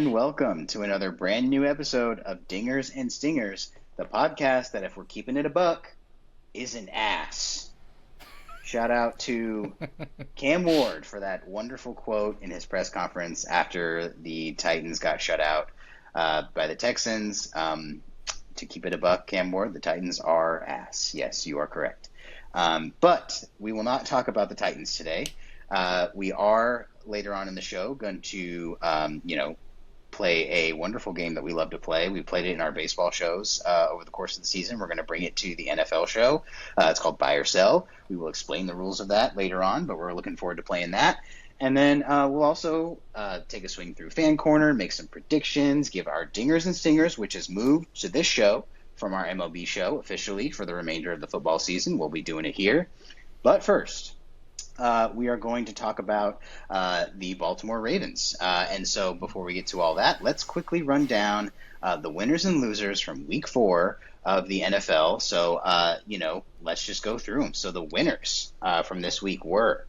and welcome to another brand new episode of Dingers and Stingers, the podcast that, if we're keeping it a buck, is an ass. Shout out to Cam Ward for that wonderful quote in his press conference after the Titans got shut out by the Texans. To keep it a buck, Cam Ward, the Titans are ass. Yes, you are correct. But we will not talk about the Titans today. We are later on in the show going to, play a wonderful game that we love to play. We played it in our baseball shows over the course of the season. We're going to bring it to the NFL show. It's called Buy or Sell. We will explain the rules of that later on, but we're looking forward to playing that. And then we'll also take a swing through Fan Corner, make some predictions, give our Dingers and Stingers, which has moved to this show from our MLB show officially for the remainder of the football season. We'll be doing it here. But first, we are going to talk about the Baltimore Ravens. And so before we get to all that, let's quickly run down the winners and losers from week 4 of the NFL. So, let's just go through them. So the winners from this week were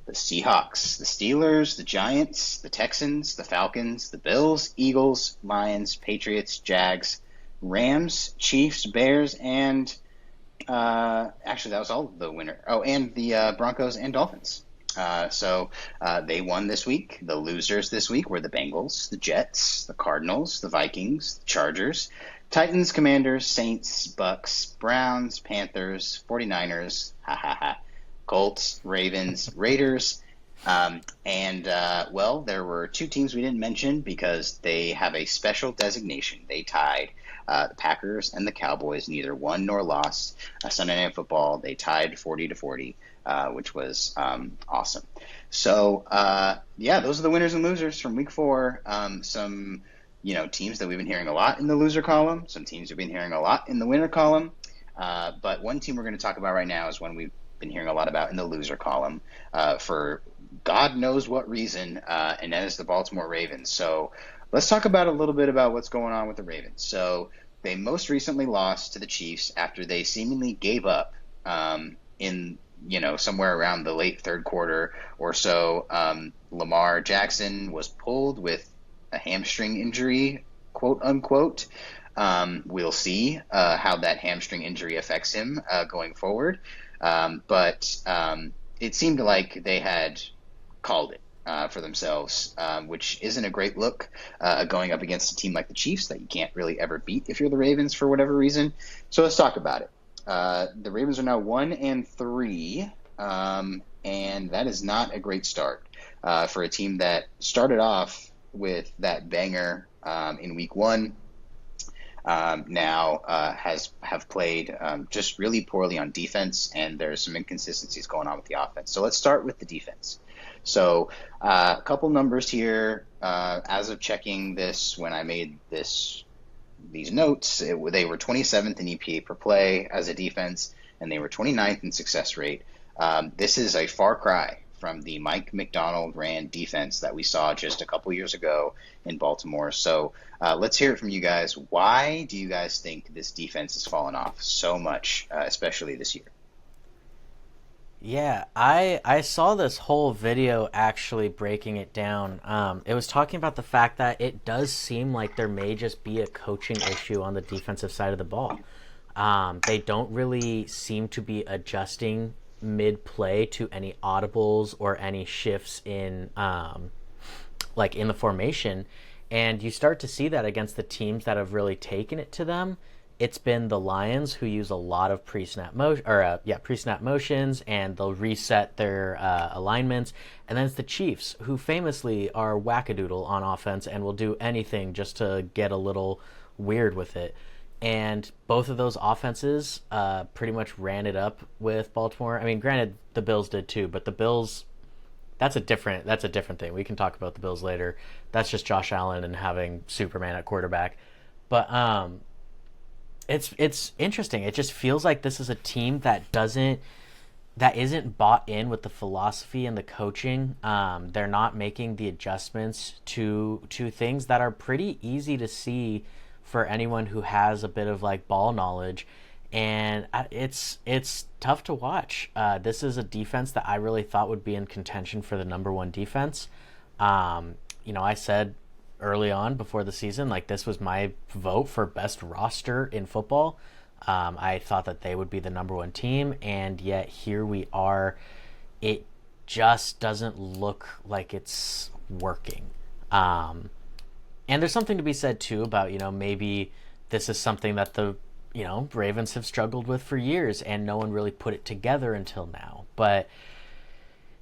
the Seahawks, the Steelers, the Giants, the Texans, the Falcons, the Bills, Eagles, Lions, Patriots, Jags, Rams, Chiefs, Bears, and actually, that was all the winner. Oh, and the Broncos and Dolphins. So they won this week. The losers this week were the Bengals, the Jets, the Cardinals, the Vikings, the Chargers, Titans, Commanders, Saints, Bucks, Browns, Panthers, 49ers, Colts, Ravens, Raiders. There were 2 teams we didn't mention because they have a special designation. They tied the Packers and the Cowboys, neither won nor lost. Sunday Night Football, they tied 40-40, which was awesome. So, those are the winners and losers from week 4. Some, teams that we've been hearing a lot in the loser column, some teams we've been hearing a lot in the winner column. But one team we're going to talk about right now is one we've been hearing a lot about in the loser column for God knows what reason, and that is the Baltimore Ravens. So let's talk about a little bit about what's going on with the Ravens. So they most recently lost to the Chiefs after they seemingly gave up in somewhere around the late third quarter or so. Lamar Jackson was pulled with a hamstring injury, quote unquote. We'll see how that hamstring injury affects him going forward. But it seemed like they had called it for themselves, which isn't a great look going up against a team like the Chiefs that you can't really ever beat if you're the Ravens for whatever reason. So let's talk about it. The Ravens are now 1-3, and that is not a great start for a team that started off with that banger in week 1. Now have played just really poorly on defense, and there's some inconsistencies going on with the offense. So let's start with the defense. So a couple numbers here. As of checking this, when I made these notes, they were 27th in EPA per play as a defense, and they were 29th in success rate. This is a far cry from the Mike McDonald ran defense that we saw just a couple years ago in Baltimore. So let's hear it from you guys. Why do you guys think this defense has fallen off so much, especially this year? Yeah, I saw this whole video actually breaking it down. It was talking about the fact that it does seem like there may just be a coaching issue on the defensive side of the ball. They don't really seem to be adjusting mid-play to any audibles or any shifts in in the formation, and you start to see that against the teams that have really taken it to them. It's been the Lions, who use a lot of pre-snap motions, and they'll reset their alignments. And then it's the Chiefs, who famously are wackadoodle on offense and will do anything just to get a little weird with it. And both of those offenses pretty much ran it up with Baltimore. I mean, granted, the Bills did too, but the Bills, that's a different thing. We can talk about the Bills later. That's just Josh Allen and having Superman at quarterback. But it's interesting. It just feels like this is a team that isn't bought in with the philosophy and the coaching. They're not making the adjustments to things that are pretty easy to see for anyone who has a bit of ball knowledge, and it's tough to watch. This is a defense that I really thought would be in contention for the number 1 defense. I said early on before the season, like this was my vote for best roster in football. I thought that they would be the number one team, and yet here we are. It just doesn't look like it's working. And there's something to be said too about, maybe this is something that the Ravens have struggled with for years, and no one really put it together until now. But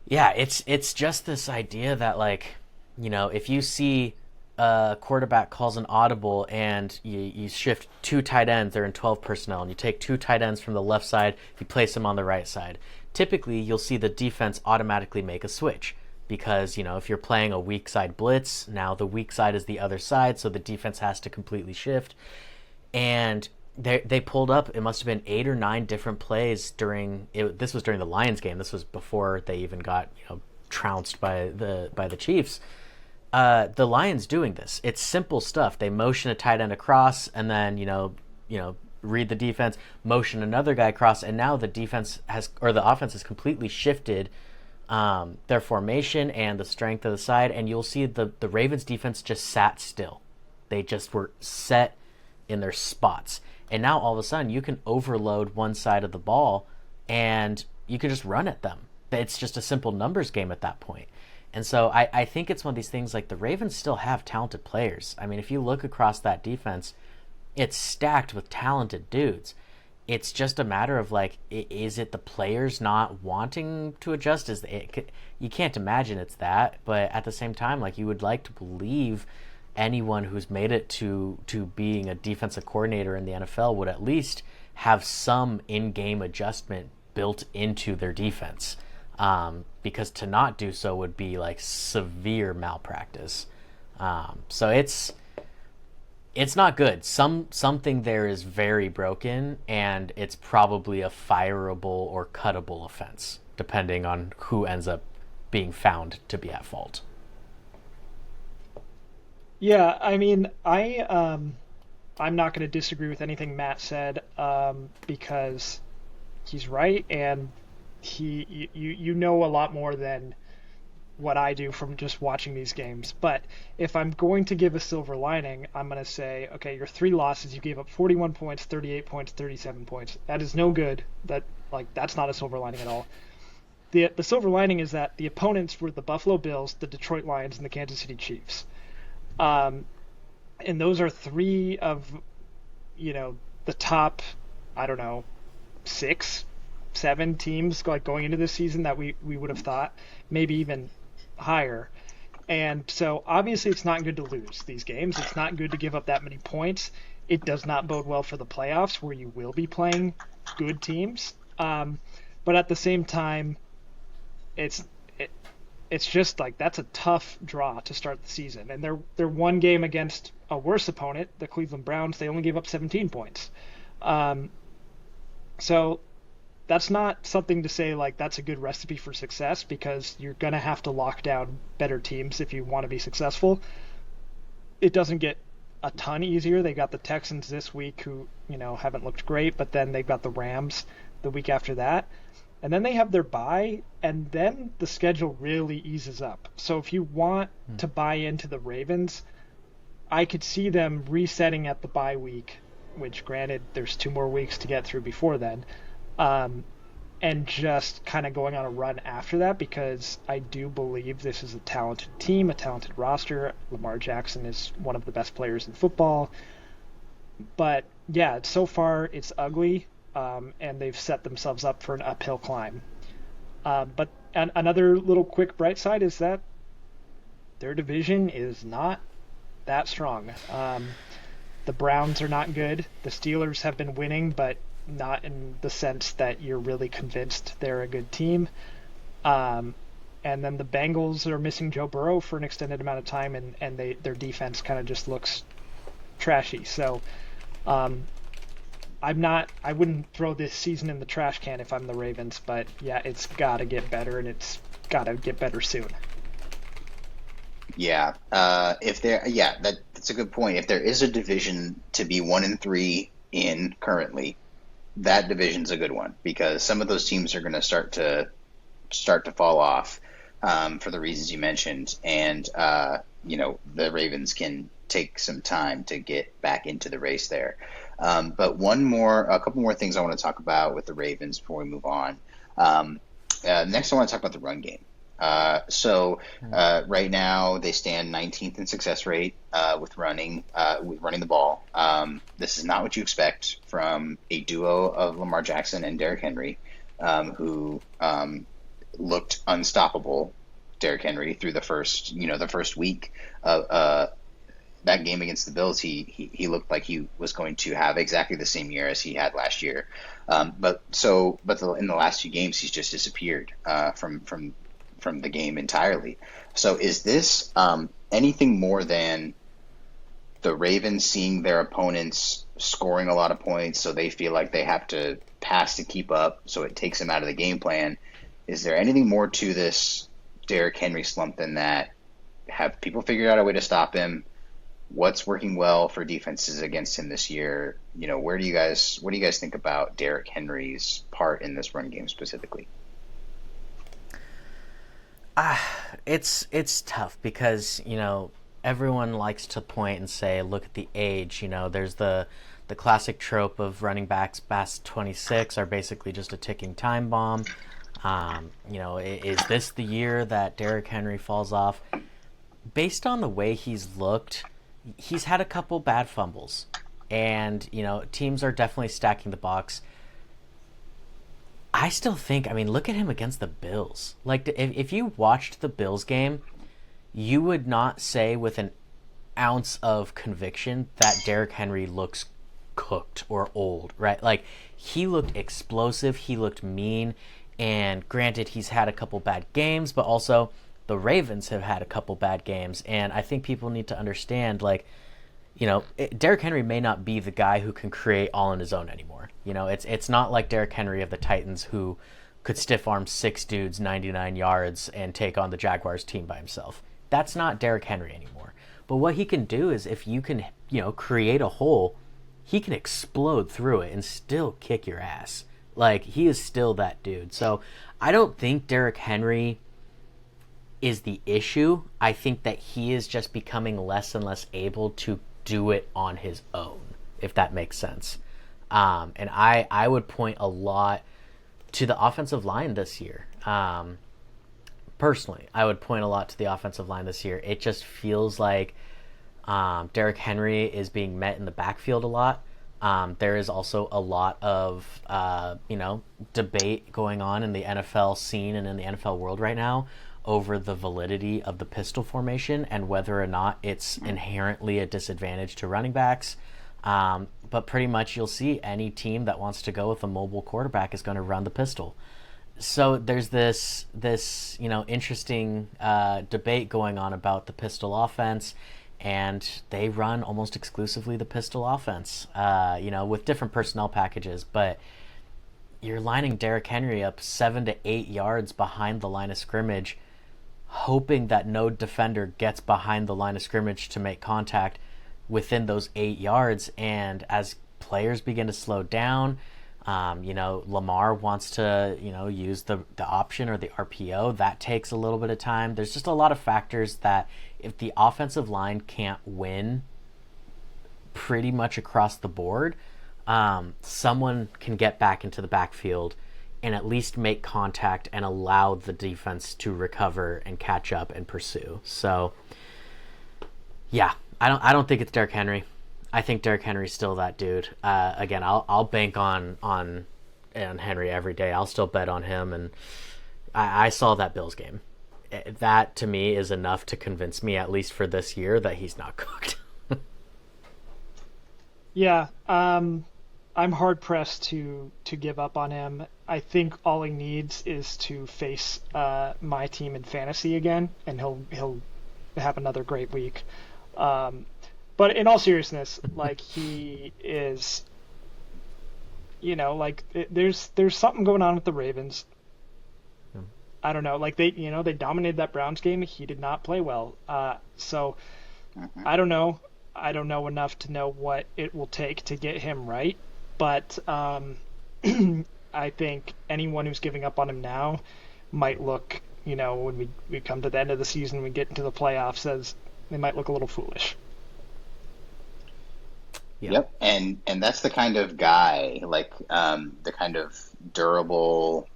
yeah, it's just this idea that, like, if you see a quarterback calls an audible and you shift two tight ends, they're in 12 personnel, and you take two tight ends from the left side, you place them on the right side. Typically, you'll see the defense automatically make a switch because, if you're playing a weak side blitz, now the weak side is the other side, so the defense has to completely shift. And they pulled up, it must have been 8 or 9 different plays this was during the Lions game. This was before they even got trounced by the Chiefs. The Lions doing this. It's simple stuff. They motion a tight end across, and then read the defense, motion another guy across, and now the offense has completely shifted their formation and the strength of the side, and you'll see the Ravens defense just sat still. They just were set in their spots. And now all of a sudden you can overload one side of the ball and you can just run at them. It's just a simple numbers game at that point. And so I think it's one of these things, like the Ravens still have talented players. I mean, if you look across that defense, it's stacked with talented dudes. It's just a matter of, like, is it the players not wanting to adjust? You can't imagine it's that, but at the same time, like, you would like to believe anyone who's made it to being a defensive coordinator in the NFL would at least have some in-game adjustment built into their defense, because to not do so would be like severe malpractice. So it's not good. Something there is very broken, and it's probably a fireable or cuttable offense, depending on who ends up being found to be at fault. Yeah, I mean, I'm not going to disagree with anything Matt said, because he's right, and you know a lot more than what I do from just watching these games. But if I'm going to give a silver lining, I'm going to say, okay, your 3 losses, you gave up 41 points, 38 points, 37 points. That is no good. That's not a silver lining at all. The silver lining is that the opponents were the Buffalo Bills, the Detroit Lions, and the Kansas City Chiefs. And those are 3 of, the top, I don't know, 6, 7 teams like going into this season that we would have thought, maybe even higher. And so obviously it's not good to lose these games. It's not good to give up that many points. It does not bode well for the playoffs, where you will be playing good teams. But at the same time, it's just like, that's a tough draw to start the season. And they're one game against a worse opponent, the Cleveland Browns. They only gave up 17 points. So that's not something to say like that's a good recipe for success, because you're going to have to lock down better teams if you want to be successful. It doesn't get a ton easier. They got the Texans this week, who, haven't looked great, but then they've got the Rams the week after that. And then they have their bye, and then the schedule really eases up. So if you want to buy into the Ravens, I could see them resetting at the bye week, which, granted, there's 2 more weeks to get through before then, and just kind of going on a run after that, because I do believe this is a talented team, a talented roster. Lamar Jackson is one of the best players in football. But, yeah, so far it's ugly. And they've set themselves up for an uphill climb. But another little quick bright side is that their division is not that strong. The Browns are not good. The Steelers have been winning, but not in the sense that you're really convinced they're a good team. And then the Bengals are missing Joe Burrow for an extended amount of time, and their defense kind of just looks trashy. So I wouldn't throw this season in the trash can if I'm the Ravens, but yeah, it's got to get better, and it's got to get better soon. Yeah. That's a good point. If there is a division to be 1-3 in currently, that division's a good one, because some of those teams are going to start to fall off, for the reasons you mentioned. And the Ravens can take some time to get back into the race there. But a couple more things I want to talk about with the Ravens before we move on. Next, I want to talk about the run game. Right now they stand 19th in success rate with running the ball. This is not what you expect from a duo of Lamar Jackson and Derrick Henry, who looked unstoppable. Derrick Henry through the first week of that game against the Bills, he looked like he was going to have exactly the same year as he had last year. In the last few games, he's just disappeared from the game entirely. So is this anything more than the Ravens seeing their opponents scoring a lot of points, so they feel like they have to pass to keep up, so it takes them out of the game plan? Is there anything more to this Derrick Henry slump than that? Have people figured out a way to stop him? What's working well for defenses against him this year? What do you guys think about Derrick Henry's part in this run game specifically? It's tough because, everyone likes to point and say, look at the age. There's the classic trope of running backs past 26 are basically just a ticking time bomb. Is this the year that Derrick Henry falls off? Based on the way he's looked, he's had a couple bad fumbles, and teams are definitely stacking the box. I still think, look at him against the Bills. Like, if you watched the Bills game, you would not say with an ounce of conviction that Derrick Henry looks cooked or old, right? Like, he looked explosive, he looked mean, and granted, he's had a couple bad games, but also the Ravens have had a couple bad games, and I think people need to understand, Derrick Henry may not be the guy who can create all on his own anymore. It's not like Derrick Henry of the Titans who could stiff arm 6 dudes 99 yards and take on the Jaguars team by himself. That's not Derrick Henry anymore. But what he can do is if you can, create a hole, he can explode through it and still kick your ass. Like, he is still that dude. So I don't think Derrick Henry is the issue. I think that he is just becoming less and less able to do it on his own, if that makes sense. And I would point a lot to the offensive line this year. Personally, I would point a lot to the offensive line this year. It just feels like Derrick Henry is being met in the backfield a lot. There is also a lot of debate going on in the NFL scene and in the NFL world right now over the validity of the pistol formation and whether or not it's inherently a disadvantage to running backs. But pretty much you'll see any team that wants to go with a mobile quarterback is going to run the pistol. So there's this interesting debate going on about the pistol offense, and they run almost exclusively the pistol offense, with different personnel packages. But you're lining Derrick Henry up 7 to 8 yards behind the line of scrimmage, hoping that no defender gets behind the line of scrimmage to make contact within those 8 yards. And as players begin to slow down, Lamar wants to, use the option or the RPO. That takes a little bit of time. There's just a lot of factors that if the offensive line can't win pretty much across the board, someone can get back into the backfield and at least make contact and allow the defense to recover and catch up and pursue. So, yeah, I don't think it's Derrick Henry. I think Derrick Henry's still that dude. Again, I'll bank on Henry every day. I'll still bet on him, and I saw that Bills game. That to me is enough to convince me, at least for this year, that he's not cooked. Yeah, I'm hard pressed to give up on him. I think all he needs is to face my team in fantasy again, and he'll have another great week. But in all seriousness, he is, there's something going on with the Ravens. I don't know. They dominated that Browns game. He did not play well. So I don't know. I don't know enough to know what it will take to get him right. But I think anyone who's giving up on him now might look, when we come to the end of the season, we get into the playoffs, as they might look a little foolish. Yeah. Yep, and that's the kind of guy, like the kind of durable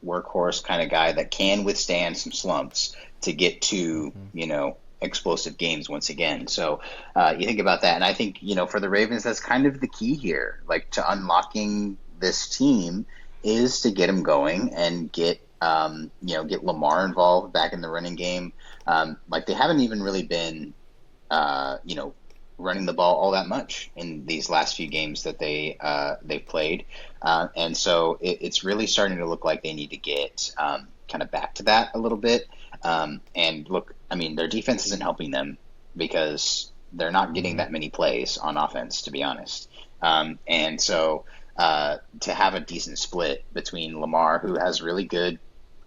workhorse kind of guy that can withstand some slumps to get to, explosive games once again. So you think about that, and I think, for the Ravens, that's kind of the key here, like to unlocking this team is to get them going and get Lamar involved back in the running game. Like they haven't even really been, running the ball all that much in these last few games that they've played, and so it's really starting to look like they need to get kind of back to that a little bit. And look, I mean, their defense isn't helping them because they're not getting that many plays on offense, to be honest. And so to have a decent split between Lamar, who has really good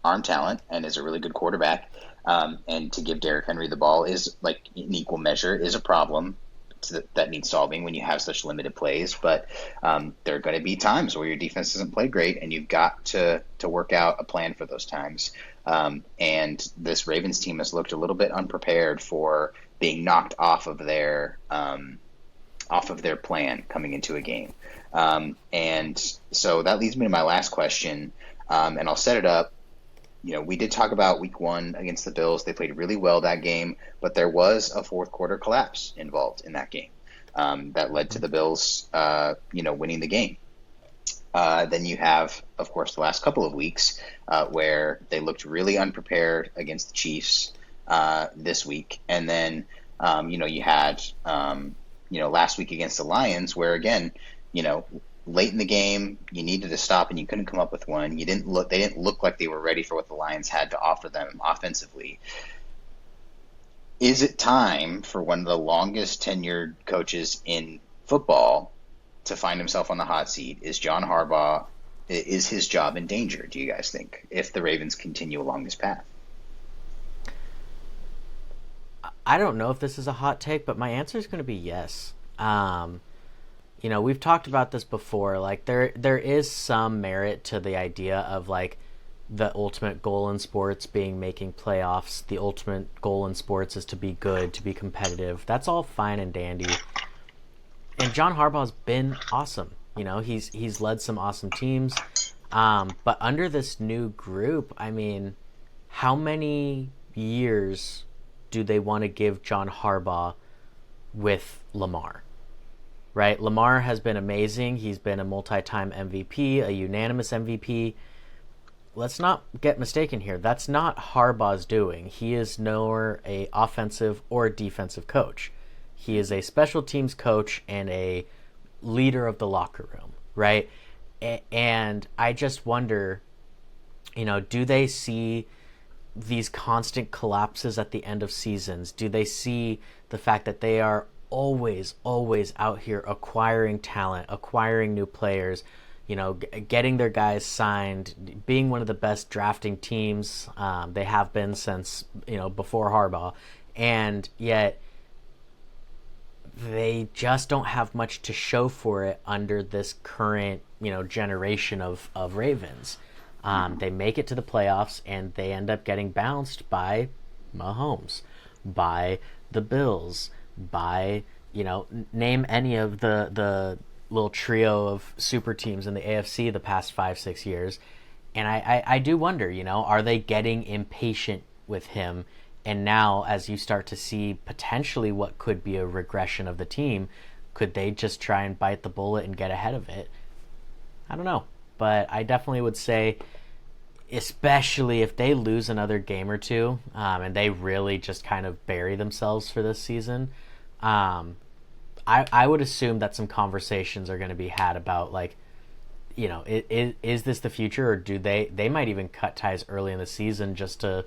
arm talent and is a really good quarterback, and to give Derrick Henry the ball is like in equal measure is a problem that needs solving when you have such limited plays. But there are going to be times where your defense doesn't play great, and you've got to work out a plan for those times. And this Ravens team has looked a little bit unprepared for being knocked off of their plan coming into a game. And so that leads me to my last question, and I'll set it up. We did talk about week 1 against the Bills. They played really well that game, but there was a fourth quarter collapse involved in that game that led to the Bills, winning the game. Then you have, of course, the last couple of weeks where they looked really unprepared against the Chiefs this week. And then, you had, last week against the Lions where, again, late in the game, you needed to stop and you couldn't come up with one. They didn't look like they were ready for what the Lions had to offer them offensively. Is it time for one of the longest tenured coaches in football to find himself on the hot seat? Is John Harbaugh, is his job in danger, do you guys think, if the Ravens continue along this path? I don't know if this is a hot take, but my answer is going to be yes. We've talked about this before. Like there is some merit to the idea of like the ultimate goal in sports being making playoffs. The ultimate goal in sports is to be good, to be competitive. That's all fine and dandy. And John Harbaugh's been awesome. He's led some awesome teams. But under this new group, I mean, how many years do they want to give John Harbaugh with Lamar? Right? Lamar has been amazing. He's been a multi-time MVP, a unanimous MVP. Let's not get mistaken here. That's not Harbaugh's doing. He is nor a offensive or defensive coach. He is a special teams coach and a leader of the locker room, right? And I just wonder, do they see these constant collapses at the end of seasons? Do they see the fact that they are always out here acquiring talent, acquiring new players, getting their guys signed, being one of the best drafting teams they have been since, before Harbaugh, and yet they just don't have much to show for it under this current, generation of Ravens. They make it to the playoffs and they end up getting bounced by Mahomes, by the Bills, by, name any of the little trio of super teams in the AFC the past 5-6 years. And I do wonder, are they getting impatient with him? And now, as you start to see potentially what could be a regression of the team, could they just try and bite the bullet and get ahead of it? I don't know. But I definitely would say, especially if they lose another game or two, and they really just kind of bury themselves for this season, I would assume that some conversations are going to be had about, like, is this the future, or do they might even cut ties early in the season just to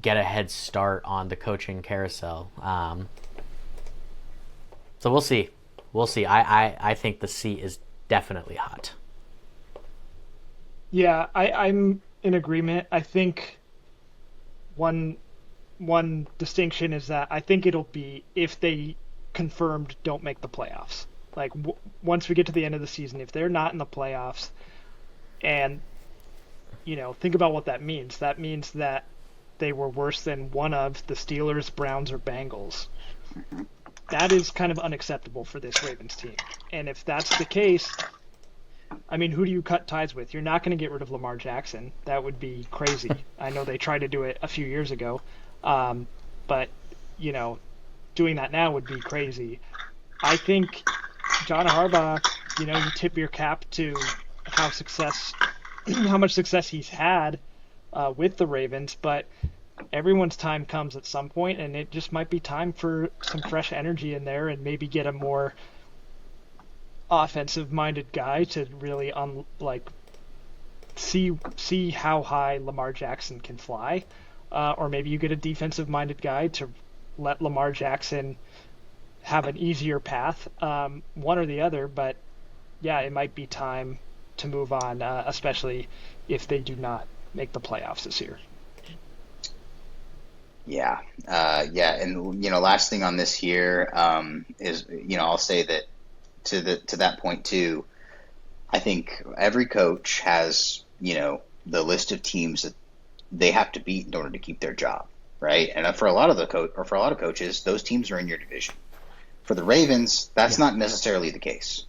get a head start on the coaching carousel. So we'll see. I think the seat is definitely hot. Yeah, I'm in agreement. I think one distinction is that I think it'll be if they confirmed don't make the playoffs. Like once we get to the end of the season, if they're not in the playoffs, and think about what that means. That means that they were worse than one of the Steelers, Browns, or Bengals. That is kind of unacceptable for this Ravens team. And if that's the case, I mean, who do you cut ties with? You're not going to get rid of Lamar Jackson. That would be crazy. I know they tried to do it a few years ago, but, you know, doing that now would be crazy. I think John Harbaugh, you know, you tip your cap to how much success he's had with the Ravens, but everyone's time comes at some point, and it just might be time for some fresh energy in there and maybe get a more offensive-minded guy to really see how high Lamar Jackson can fly, or maybe you get a defensive-minded guy to let Lamar Jackson have an easier path, one or the other. But yeah, it might be time to move on, especially if they do not make the playoffs this year. Yeah, and you know, last thing on this here is, you know, I'll say that to that point too. I think every coach has, you know, the list of teams that they have to beat in order to keep their job, right? And for a lot of coaches, those teams are in your division. For the Ravens, that's not necessarily the case.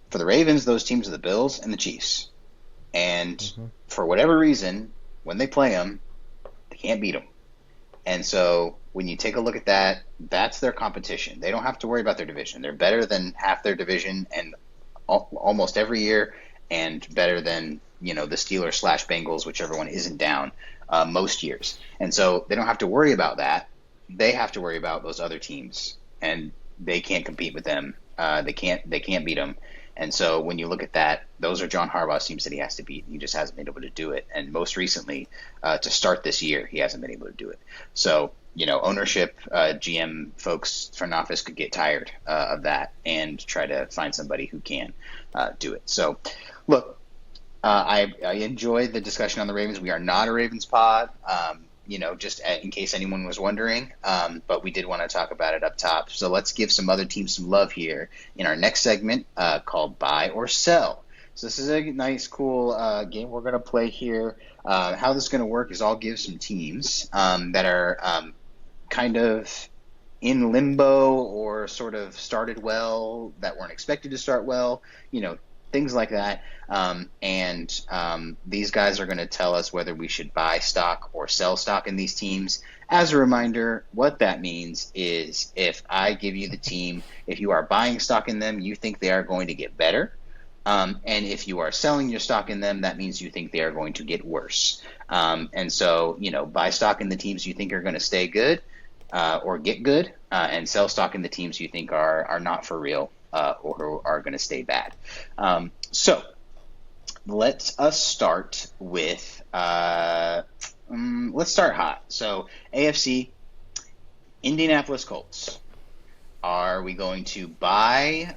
For the Ravens, those teams are the Bills and the Chiefs, and for whatever reason, when they play them, they can't beat them. And so when you take a look at that, that's their competition. They don't have to worry about their division. They're better than half their division and almost every year, and better than, you know, the Steelers / Bengals, whichever one isn't down, most years. And so they don't have to worry about that. They have to worry about those other teams, and they can't compete with them. They can't beat them. And so when you look at that, those are John Harbaugh's teams that he has to beat. He just hasn't been able to do it. And most recently, to start this year, he hasn't been able to do it. So, you know, ownership, GM folks, front office could get tired of that and try to find somebody who can do it. So, look, I enjoyed the discussion on the Ravens. We are not a Ravens pod. You know, just in case anyone was wondering, but we did want to talk about it up top. So let's give some other teams some love here in our next segment called Buy or Sell. So this is a nice, cool game we're going to play here. How this is going to work is I'll give some teams that are kind of in limbo or sort of started well that weren't expected to start well, you know, things like that. And these guys are going to tell us whether we should buy stock or sell stock in these teams. As a reminder, what that means is if I give you the team, if you are buying stock in them, you think they are going to get better. And if you are selling your stock in them, that means you think they are going to get worse. And so, you know, buy stock in the teams you think are going to stay good or get good, and sell stock in the teams you think are not for real or are going to stay bad. So let us start with let's start hot. So AFC, Indianapolis Colts. Are we going to buy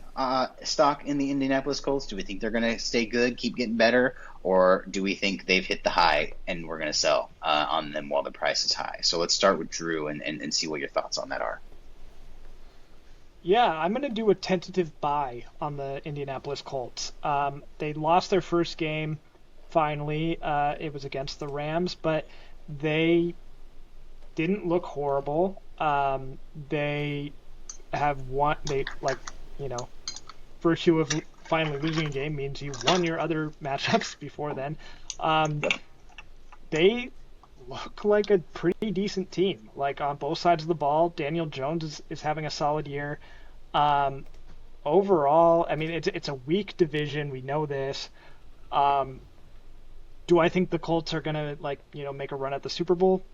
stock in the Indianapolis Colts? Do we think they're going to stay good, keep getting better, or do we think they've hit the high and we're going to sell on them while the price is high? So let's start with Drew and see what your thoughts on that are. Yeah, I'm going to do a tentative buy on the Indianapolis Colts. They lost their first game, finally. It was against the Rams, but they didn't look horrible. They have won, virtue of finally losing a game means you won your other matchups before then. They look like a pretty decent team, like on both sides of the ball. Daniel Jones is having a solid year. Overall, I mean, it's a weak division. We know this. Do I think the Colts are gonna make a run at the Super Bowl?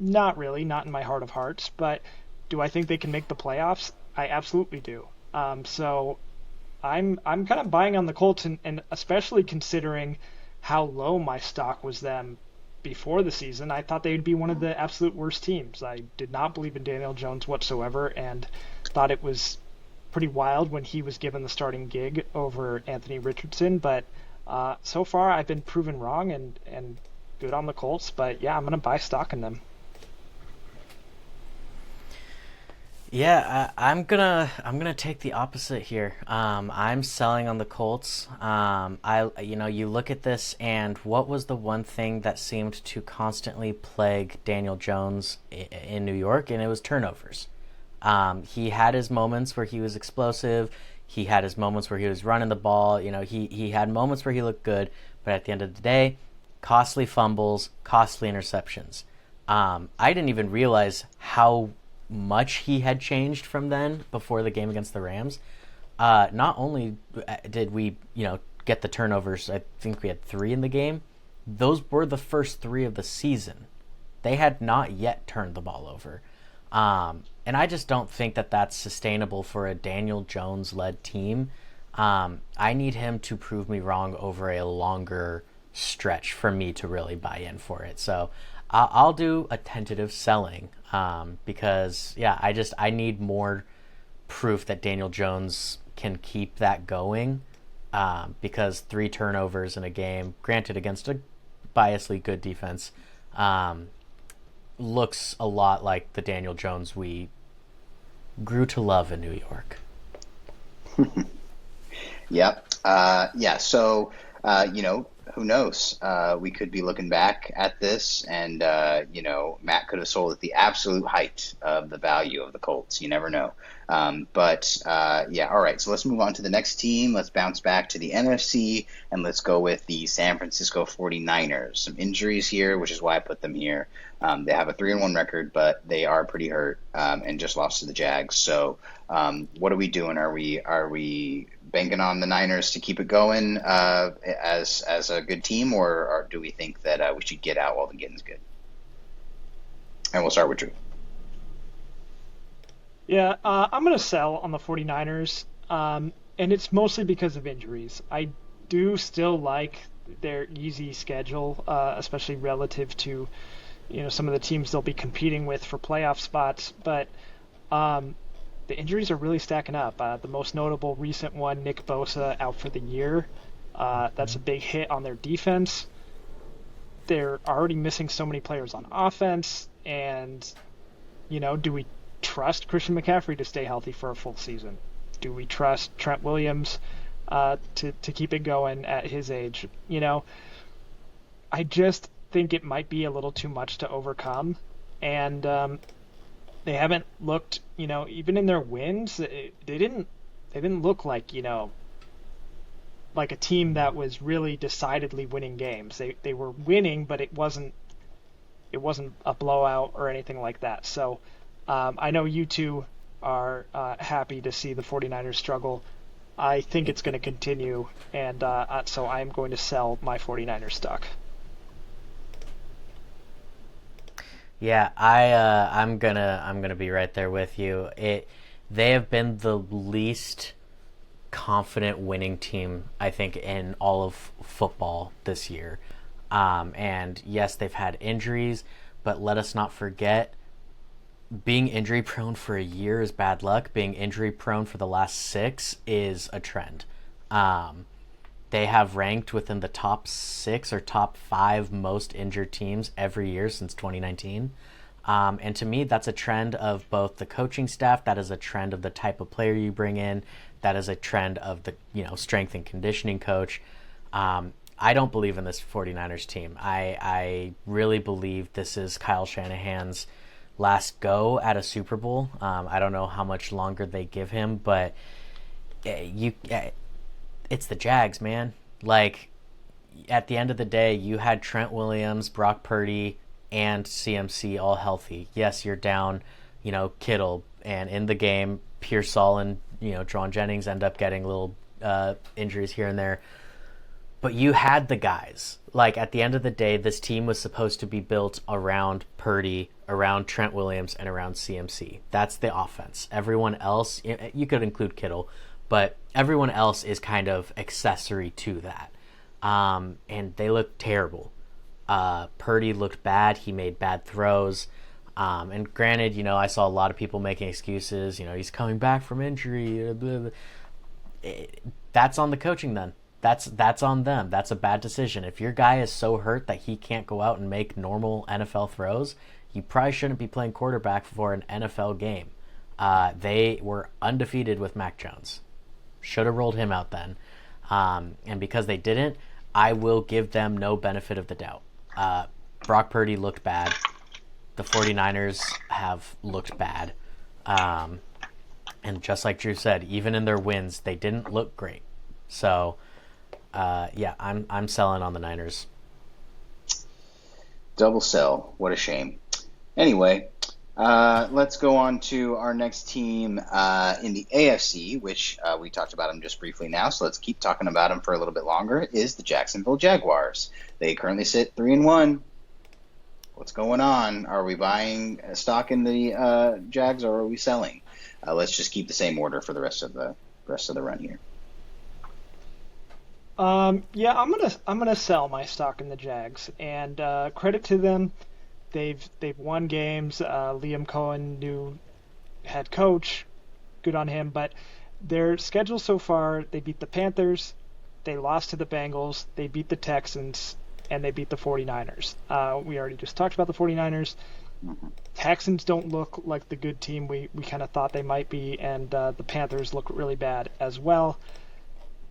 Not really, not in my heart of hearts. But do I think they can make the playoffs? I absolutely do. So I'm kind of buying on the Colts, and especially considering how low my stock was them before the season. I thought they would be one of the absolute worst teams. I did not believe in Daniel Jones whatsoever, and thought it was pretty wild when he was given the starting gig over Anthony Richardson. But so far I've been proven wrong, and good on the Colts. But yeah, I'm going to buy stock in them. Yeah, I'm gonna take the opposite here. I'm selling on the Colts. You look at this, and what was the one thing that seemed to constantly plague Daniel Jones in New York, and it was turnovers. He had his moments where he was explosive. He had his moments where he was running the ball. He had moments where he looked good, but at the end of the day, costly fumbles, costly interceptions. I didn't even realize how much he had changed from then before the game against the Rams. Not only did we, get the turnovers, I think we had 3 in the game. Those were the first 3 of the season. They had not yet turned the ball over. And I just don't think that that's sustainable for a Daniel Jones-led team. I need him to prove me wrong over a longer stretch for me to really buy in for it. So I'll do a tentative selling because, yeah, I need more proof that Daniel Jones can keep that going because 3 turnovers in a game, granted against a biasly good defense, looks a lot like the Daniel Jones we grew to love in New York. Yep. Yeah. So, who knows? We could be looking back at this, and Matt could have sold at the absolute height of the value of the Colts. You never know. Yeah. All right. So let's move on to the next team. Let's bounce back to the NFC, and let's go with the San Francisco 49ers. Some injuries here, which is why I put them here. They have a 3-1 record, but they are pretty hurt and just lost to the Jags. So, what are we doing? Are we banking on the Niners to keep it going as a good team, or do we think that we should get out while the getting's good? And we'll start with Drew. Yeah, I'm going to sell on the 49ers, and it's mostly because of injuries. I do still like their easy schedule, especially relative to some of the teams they'll be competing with for playoff spots, but the injuries are really stacking up. The most notable recent one, Nick Bosa out for the year. That's a big hit on their defense. They're already missing so many players on offense, and do we trust Christian McCaffrey to stay healthy for a full season? Do we trust Trent Williams to keep it going at his age? I just think it might be a little too much to overcome, and they haven't looked, even in their wins, they didn't look like like a team that was really decidedly winning games. They were winning, but it wasn't a blowout or anything like that. So I know you two are happy to see the 49ers struggle. I think it's going to continue, and so I'm going to sell my 49ers stock. Yeah, I'm gonna be right there with you. They have been the least confident winning team, I think, in all of football this year. And yes, they've had injuries, but let us not forget, being injury prone for a year is bad luck. Being injury prone for the last 6 is a trend. They have ranked within the top 6 or top 5 most injured teams every year since 2019. And to me, that's a trend of both the coaching staff. That is a trend of the type of player you bring in. That is a trend of the strength and conditioning coach. I don't believe in this 49ers team. I really believe this is Kyle Shanahan's last go at a Super Bowl. I don't know how much longer they give him, but it's the Jags, man. Like, at the end of the day, you had Trent Williams, Brock Purdy, and CMC all healthy. Yes, you're down, Kittle, and in the game, Pearsall and, John Jennings end up getting little injuries here and there. But you had the guys. Like, at the end of the day, this team was supposed to be built around Purdy, around Trent Williams, and around CMC. That's the offense. Everyone else, you could include Kittle, but everyone else is kind of accessory to that. And they look terrible. Purdy looked bad. He made bad throws. And granted, I saw a lot of people making excuses. He's coming back from injury. Blah, blah. That's on the coaching then. That's on them. That's a bad decision. If your guy is so hurt that he can't go out and make normal NFL throws, you probably shouldn't be playing quarterback for an NFL game. They were undefeated with Mac Jones. Should have rolled him out then. And because they didn't, I will give them no benefit of the doubt. Brock Purdy looked bad. The 49ers have looked bad. And just like Drew said, even in their wins, they didn't look great. So, yeah, I'm selling on the Niners. Double sell. What a shame. Anyway, let's go on to our next team in the AFC, which we talked about them just briefly now, so let's keep talking about them for a little bit longer, is the Jacksonville Jaguars. They currently sit 3-1. What's going on? Are we buying stock in the Jags, or are we selling? Let's just keep the same order for the rest of the run here. Yeah, I'm gonna sell my stock in the Jags, and credit to them, they've won games. Liam Cohen, new head coach, good on him. But their schedule so far: they beat the Panthers, they lost to the Bengals, they beat the Texans, and they beat the 49ers. We already just talked about the 49ers. Texans don't look like the good team we kind of thought they might be, and the Panthers look really bad as well.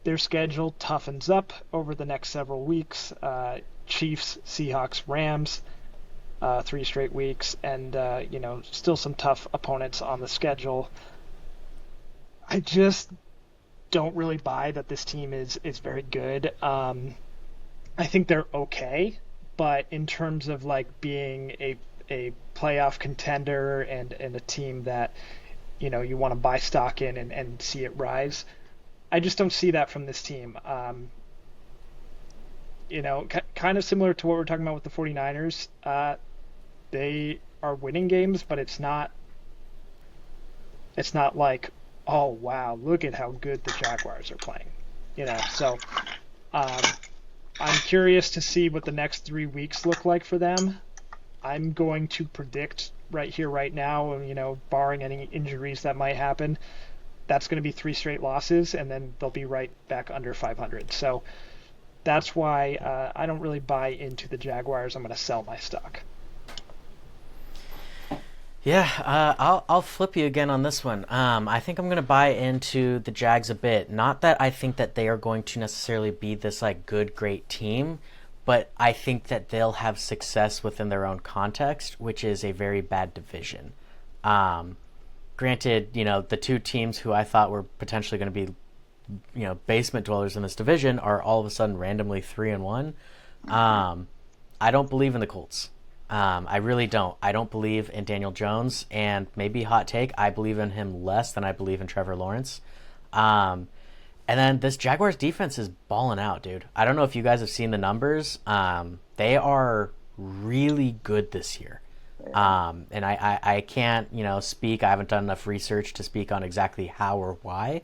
Their schedule toughens up over the next several weeks. Chiefs, Seahawks, Rams, 3 straight weeks, and still some tough opponents on the schedule. I just don't really buy that this team is very good. I think they're okay, but in terms of like being a playoff contender and a team that you want to buy stock in and see it rise, I just don't see that from this team. Kind of similar to what we're talking about with the 49ers. They are winning games, but it's not like, oh wow, look at how good the Jaguars are playing. So I'm curious to see what the next 3 weeks look like for them. I'm going to predict right here, right now, barring any injuries that might happen, that's going to be 3 straight losses, and then they'll be right back under 500. So that's why I don't really buy into the Jaguars. I'm going to sell my stock. Yeah, I'll flip you again on this one. I think I'm going to buy into the Jags a bit. Not that I think that they are going to necessarily be this like good, great team, but I think that they'll have success within their own context, which is a very bad division. Granted, the 2 teams who I thought were potentially going to be, basement dwellers in this division are all of a sudden randomly 3-1. I don't believe in the Colts. I really don't. I don't believe in Daniel Jones, and maybe hot take, I believe in him less than I believe in Trevor Lawrence. And then this Jaguars defense is balling out, dude. I don't know if you guys have seen the numbers. They are really good this year. And I can't, speak. I haven't done enough research to speak on exactly how or why,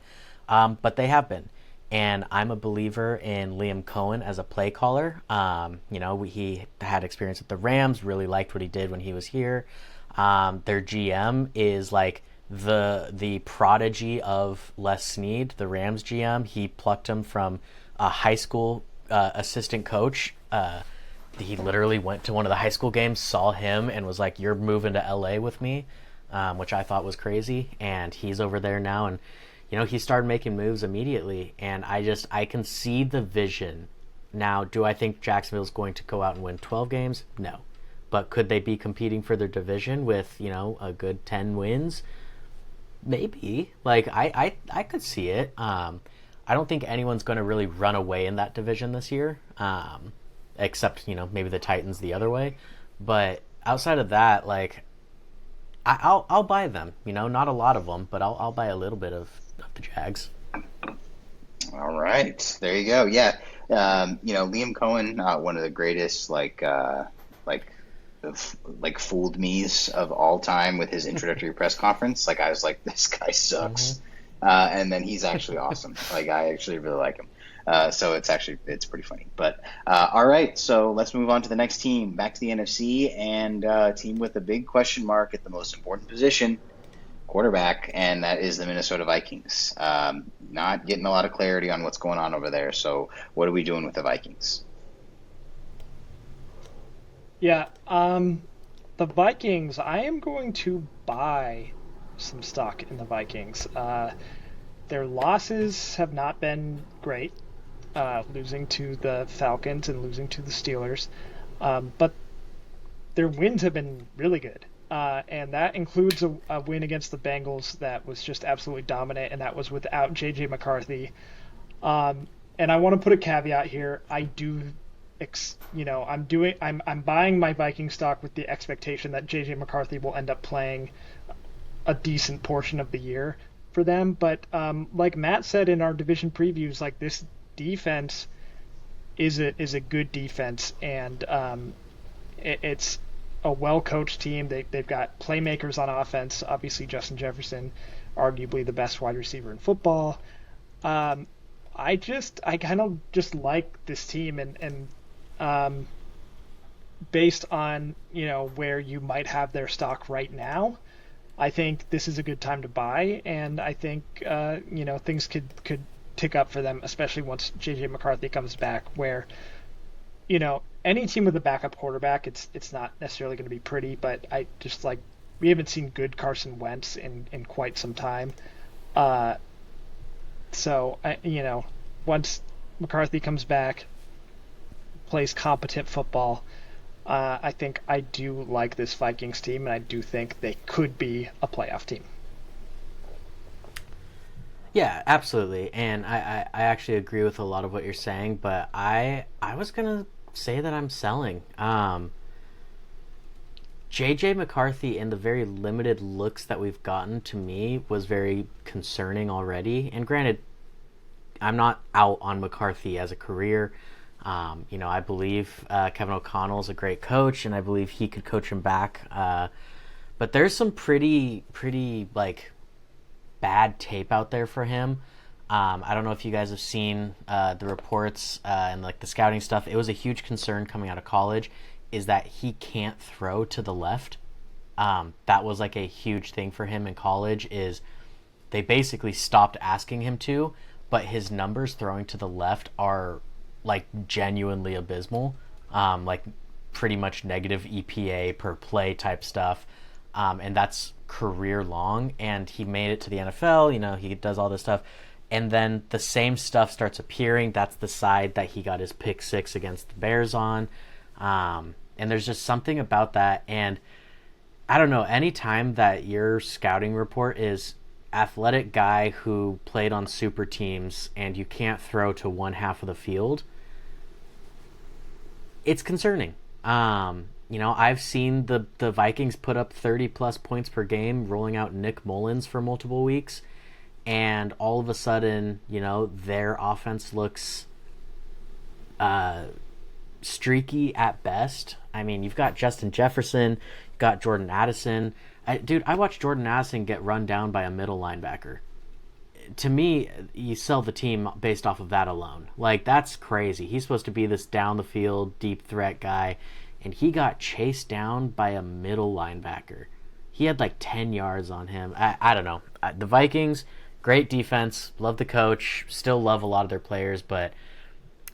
but they have been. And I'm a believer in Liam Cohen as a play caller. He had experience with the Rams, really liked what he did when he was here. Their GM is like the prodigy of Les Snead, the Rams GM. He plucked him from a high school assistant coach. He literally went to one of the high school games, saw him, and was like, "You're moving to LA with me," which I thought was crazy. And he's over there now, and he started making moves immediately. And I can see the vision. Now, do I think Jacksonville's going to go out and win 12 games? No. But could they be competing for their division with, a good 10 wins? Maybe. Like, I could see it. I don't think anyone's going to really run away in that division this year. Except, maybe the Titans the other way. But outside of that, like, I'll buy them. Not a lot of them, but I'll buy a little bit of the Jags. All right, there you go. Yeah, Liam Cohen, one of the greatest fooled me's of all time with his introductory press conference. Like, I was like, this guy sucks, and then he's actually awesome. Like, I actually really like him. So it's pretty funny. But all right, so let's move on to the next team, back to the NFC, and a team with a big question mark at the most important position, quarterback, and that is the Minnesota Vikings. Not getting a lot of clarity on what's going on over there. So what are we doing with the Vikings? Yeah, the Vikings, I am going to buy some stock in the Vikings. Their losses have not been great, losing to the Falcons and losing to the Steelers, but their wins have been really good. And that includes a win against the Bengals that was just absolutely dominant, and that was without J.J. McCarthy. And I want to put a caveat here. I do, I'm buying my Viking stock with the expectation that J.J. McCarthy will end up playing a decent portion of the year for them. But like Matt said in our division previews, like this defense is a good defense, and it's a well-coached team. They've got playmakers on offense. Obviously, Justin Jefferson, arguably the best wide receiver in football. I kind of just like this team, and based on where you might have their stock right now, I think this is a good time to buy, and I think things could tick up for them, especially once J.J. McCarthy comes back. Where any team with a backup quarterback, it's not necessarily going to be pretty, but I just we haven't seen good Carson Wentz in quite some time. So once McCarthy comes back, plays competent football, I think I do like this Vikings team, and I do think they could be a playoff team. Yeah, absolutely. And I actually agree with a lot of what you're saying, but I was going to say that I'm selling. J.J. McCarthy, in the very limited looks that we've gotten, to me was very concerning already. And granted, I'm not out on McCarthy as a career. I believe Kevin O'Connell is a great coach, and I believe he could coach him back. But there's some pretty bad tape out there for him. I don't know if you guys have seen the reports and the scouting stuff. It was a huge concern coming out of college, is that he can't throw to the left. That was a huge thing for him in college. Is they basically stopped asking him to, but his numbers throwing to the left are genuinely abysmal, pretty much negative EPA per play type stuff, and that's career long. And he made it to the NFL. He does all this stuff, and then the same stuff starts appearing. That's the side that he got his pick six against the Bears on, and there's just something about that. And I don't know, anytime that your scouting report is athletic guy who played on super teams and you can't throw to one half of the field, it's concerning. I've seen the Vikings put up 30 plus points per game rolling out Nick Mullins for multiple weeks, and all of a sudden, their offense looks streaky at best. I mean, you've got Justin Jefferson, you've got Jordan Addison. I watched Jordan Addison get run down by a middle linebacker. To me, you sell the team based off of that alone. That's crazy. He's supposed to be this down the field, deep threat guy, and he got chased down by a middle linebacker. He had 10 yards on him. I don't know. The Vikings, great defense. Love the coach. Still love a lot of their players, but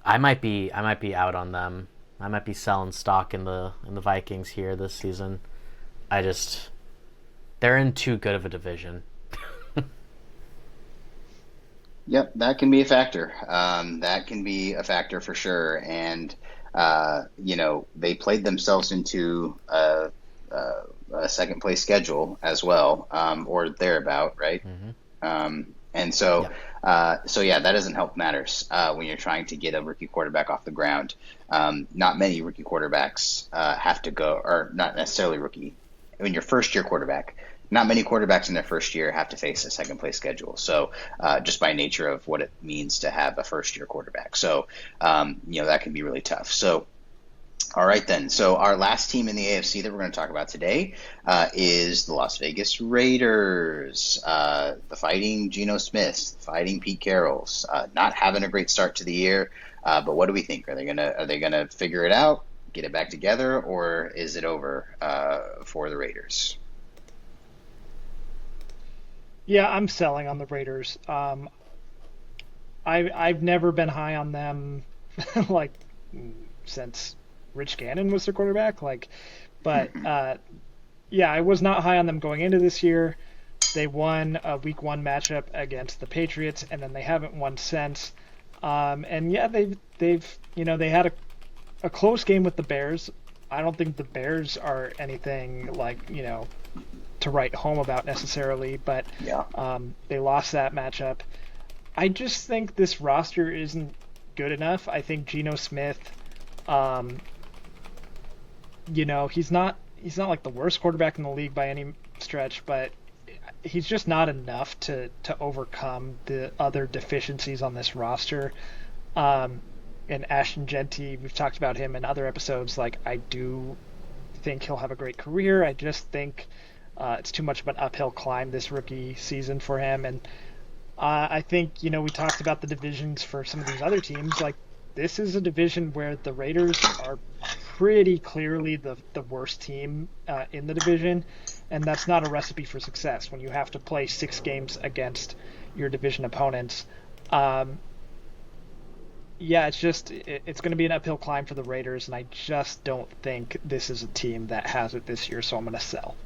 I might be out on them. I might be selling stock in the Vikings here this season. They're in too good of a division. Yep, that can be a factor. That can be a factor for sure. And, they played themselves into a second place schedule as well, or thereabout, right? Mm-hmm. And so, that doesn't help matters when you're trying to get a rookie quarterback off the ground. Not many rookie quarterbacks have to go, or not necessarily rookie. When your first year quarterback, not many quarterbacks in their first year have to face a second place schedule. So just by nature of what it means to have a first year quarterback. So, that can be really tough. So, all right then. So our last team in the AFC that we're going to talk about today is the Las Vegas Raiders, the Fighting Geno Smiths, the Fighting Pete Carrolls, not having a great start to the year. But what do we think? Are they gonna figure it out, get it back together, or is it over for the Raiders? Yeah, I'm selling on the Raiders. I've never been high on them, since Rich Gannon was their quarterback. I was not high on them going into this year. They won a Week 1 matchup against the Patriots, and then they haven't won since. And yeah, they had a close game with the Bears. I don't think the Bears are anything like, to write home about necessarily, but Yeah. they lost that matchup. I just think this roster isn't good enough. I think Geno Smith, he's not like the worst quarterback in the league by any stretch, but he's just not enough to overcome the other deficiencies on this roster. And Ashton Genty, we've talked about him in other episodes. Like, I do think he'll have a great career. I just think it's too much of an uphill climb this rookie season for him. And I think, we talked about the divisions for some of these other teams. Like, this is a division where the Raiders are pretty clearly the worst team in the division. And that's not a recipe for success when you have to play 6 games against your division opponents. Yeah, it's going to be an uphill climb for the Raiders, and I just don't think this is a team that has it this year, so I'm going to sell.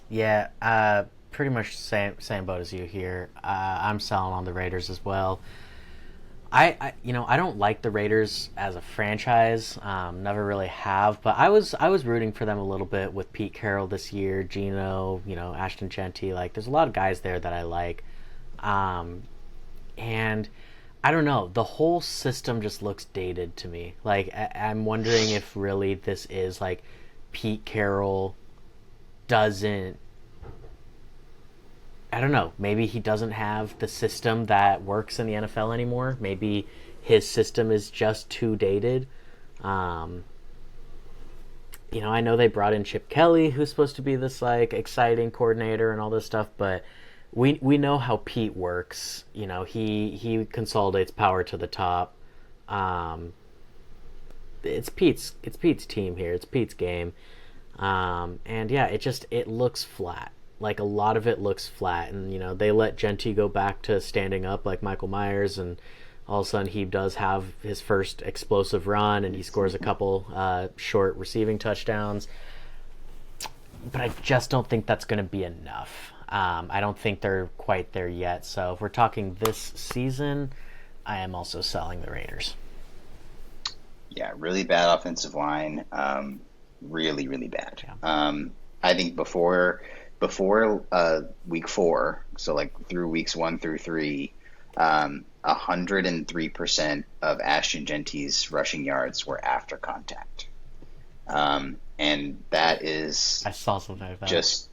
Yeah, pretty much same boat as you here. I'm selling on the Raiders as well. I don't like the Raiders as a franchise. Never really have, but I was rooting for them a little bit with Pete Carroll this year, Geno, Ashton Genty. Like, there's a lot of guys there that I like, and I don't know. The whole system just looks dated to me. Like, I'm wondering if really this is like Pete Carroll doesn't. I don't know. Maybe he doesn't have the system that works in the NFL anymore. Maybe his system is just too dated. I know they brought in Chip Kelly, who's supposed to be this like exciting coordinator and all this stuff, but we know how Pete works. He consolidates power to the top. It's Pete's team here. It's Pete's game. And yeah, it looks flat. Like, a lot of it looks flat, and they let Genty go back to standing up like Michael Myers, and all of a sudden he does have his first explosive run, and he scores a couple short receiving touchdowns. But I just don't think that's going to be enough. I don't think they're quite there yet. So if we're talking this season, I am also selling the Raiders. Yeah, really bad offensive line. Really, really bad. Yeah. I think before week 4, so like through weeks 1 through 3, 103% of Ashton Genty's rushing yards were after contact. And that is I saw something like that. Just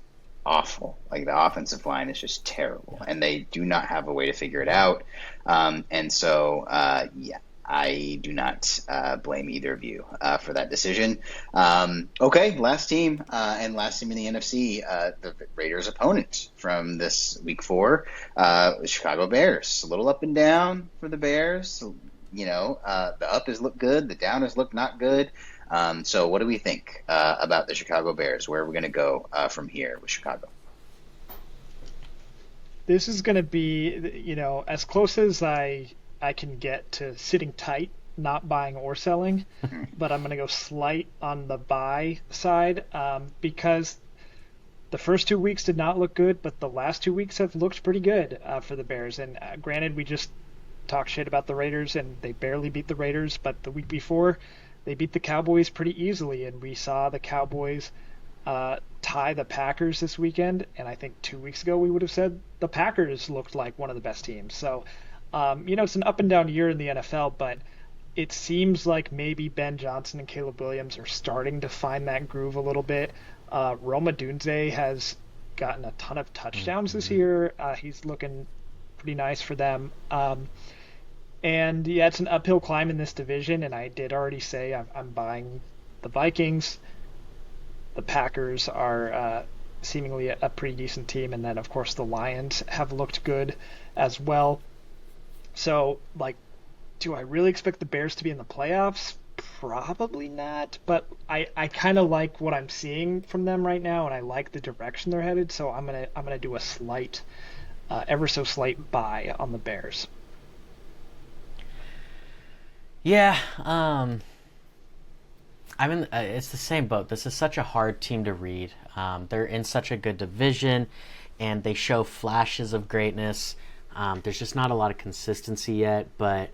awful. Like, the offensive line is just terrible, and they do not have a way to figure it out. And so, I do not blame either of you for that decision. Okay, last team in the NFC, the Raiders' opponent from this week 4, the Chicago Bears. A little up and down for the Bears. The up has looked good, the down has looked not good. So what do we think about the Chicago Bears? Where are we going to go from here with Chicago? This is going to be, as close as I can get to sitting tight, not buying or selling, but I'm going to go slight on the buy side because the first 2 weeks did not look good, but the last 2 weeks have looked pretty good for the Bears. And granted, we just talked shit about the Raiders, and they barely beat the Raiders, but the week before, they beat the Cowboys pretty easily, and we saw the Cowboys tie the Packers this weekend, and I think 2 weeks ago we would have said the Packers looked like one of the best teams. So, it's an up and down year in the NFL, but it seems like maybe Ben Johnson and Caleb Williams are starting to find that groove a little bit. Roma Dunze has gotten a ton of touchdowns this year. He's looking pretty nice for them. And yeah, it's an uphill climb in this division, and I did already say I'm buying the Vikings. The Packers are seemingly a pretty decent team, and then of course the Lions have looked good as well. So, do I really expect the Bears to be in the playoffs? Probably not, but I kind of like what I'm seeing from them right now, and I like the direction they're headed. So I'm gonna do a slight, ever so slight buy on the Bears. Yeah, It's the same boat. This is such a hard team to read. They're in such a good division, and they show flashes of greatness. There's just not a lot of consistency yet, but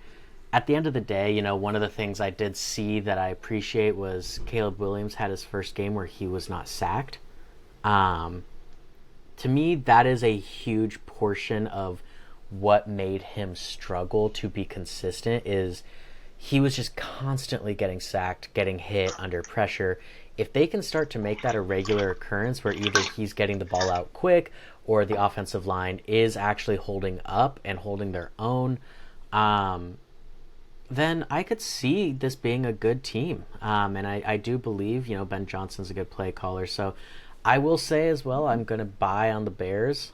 at the end of the day, one of the things I did see that I appreciate was Caleb Williams had his first game where he was not sacked. To me, that is a huge portion of what made him struggle to be consistent is he was just constantly getting sacked, getting hit under pressure. If they can start to make that a regular occurrence where either he's getting the ball out quick or the offensive line is actually holding up and holding their own, then I could see this being a good team. And I do believe, Ben Johnson's a good play caller. So I will say as well, I'm going to buy on the Bears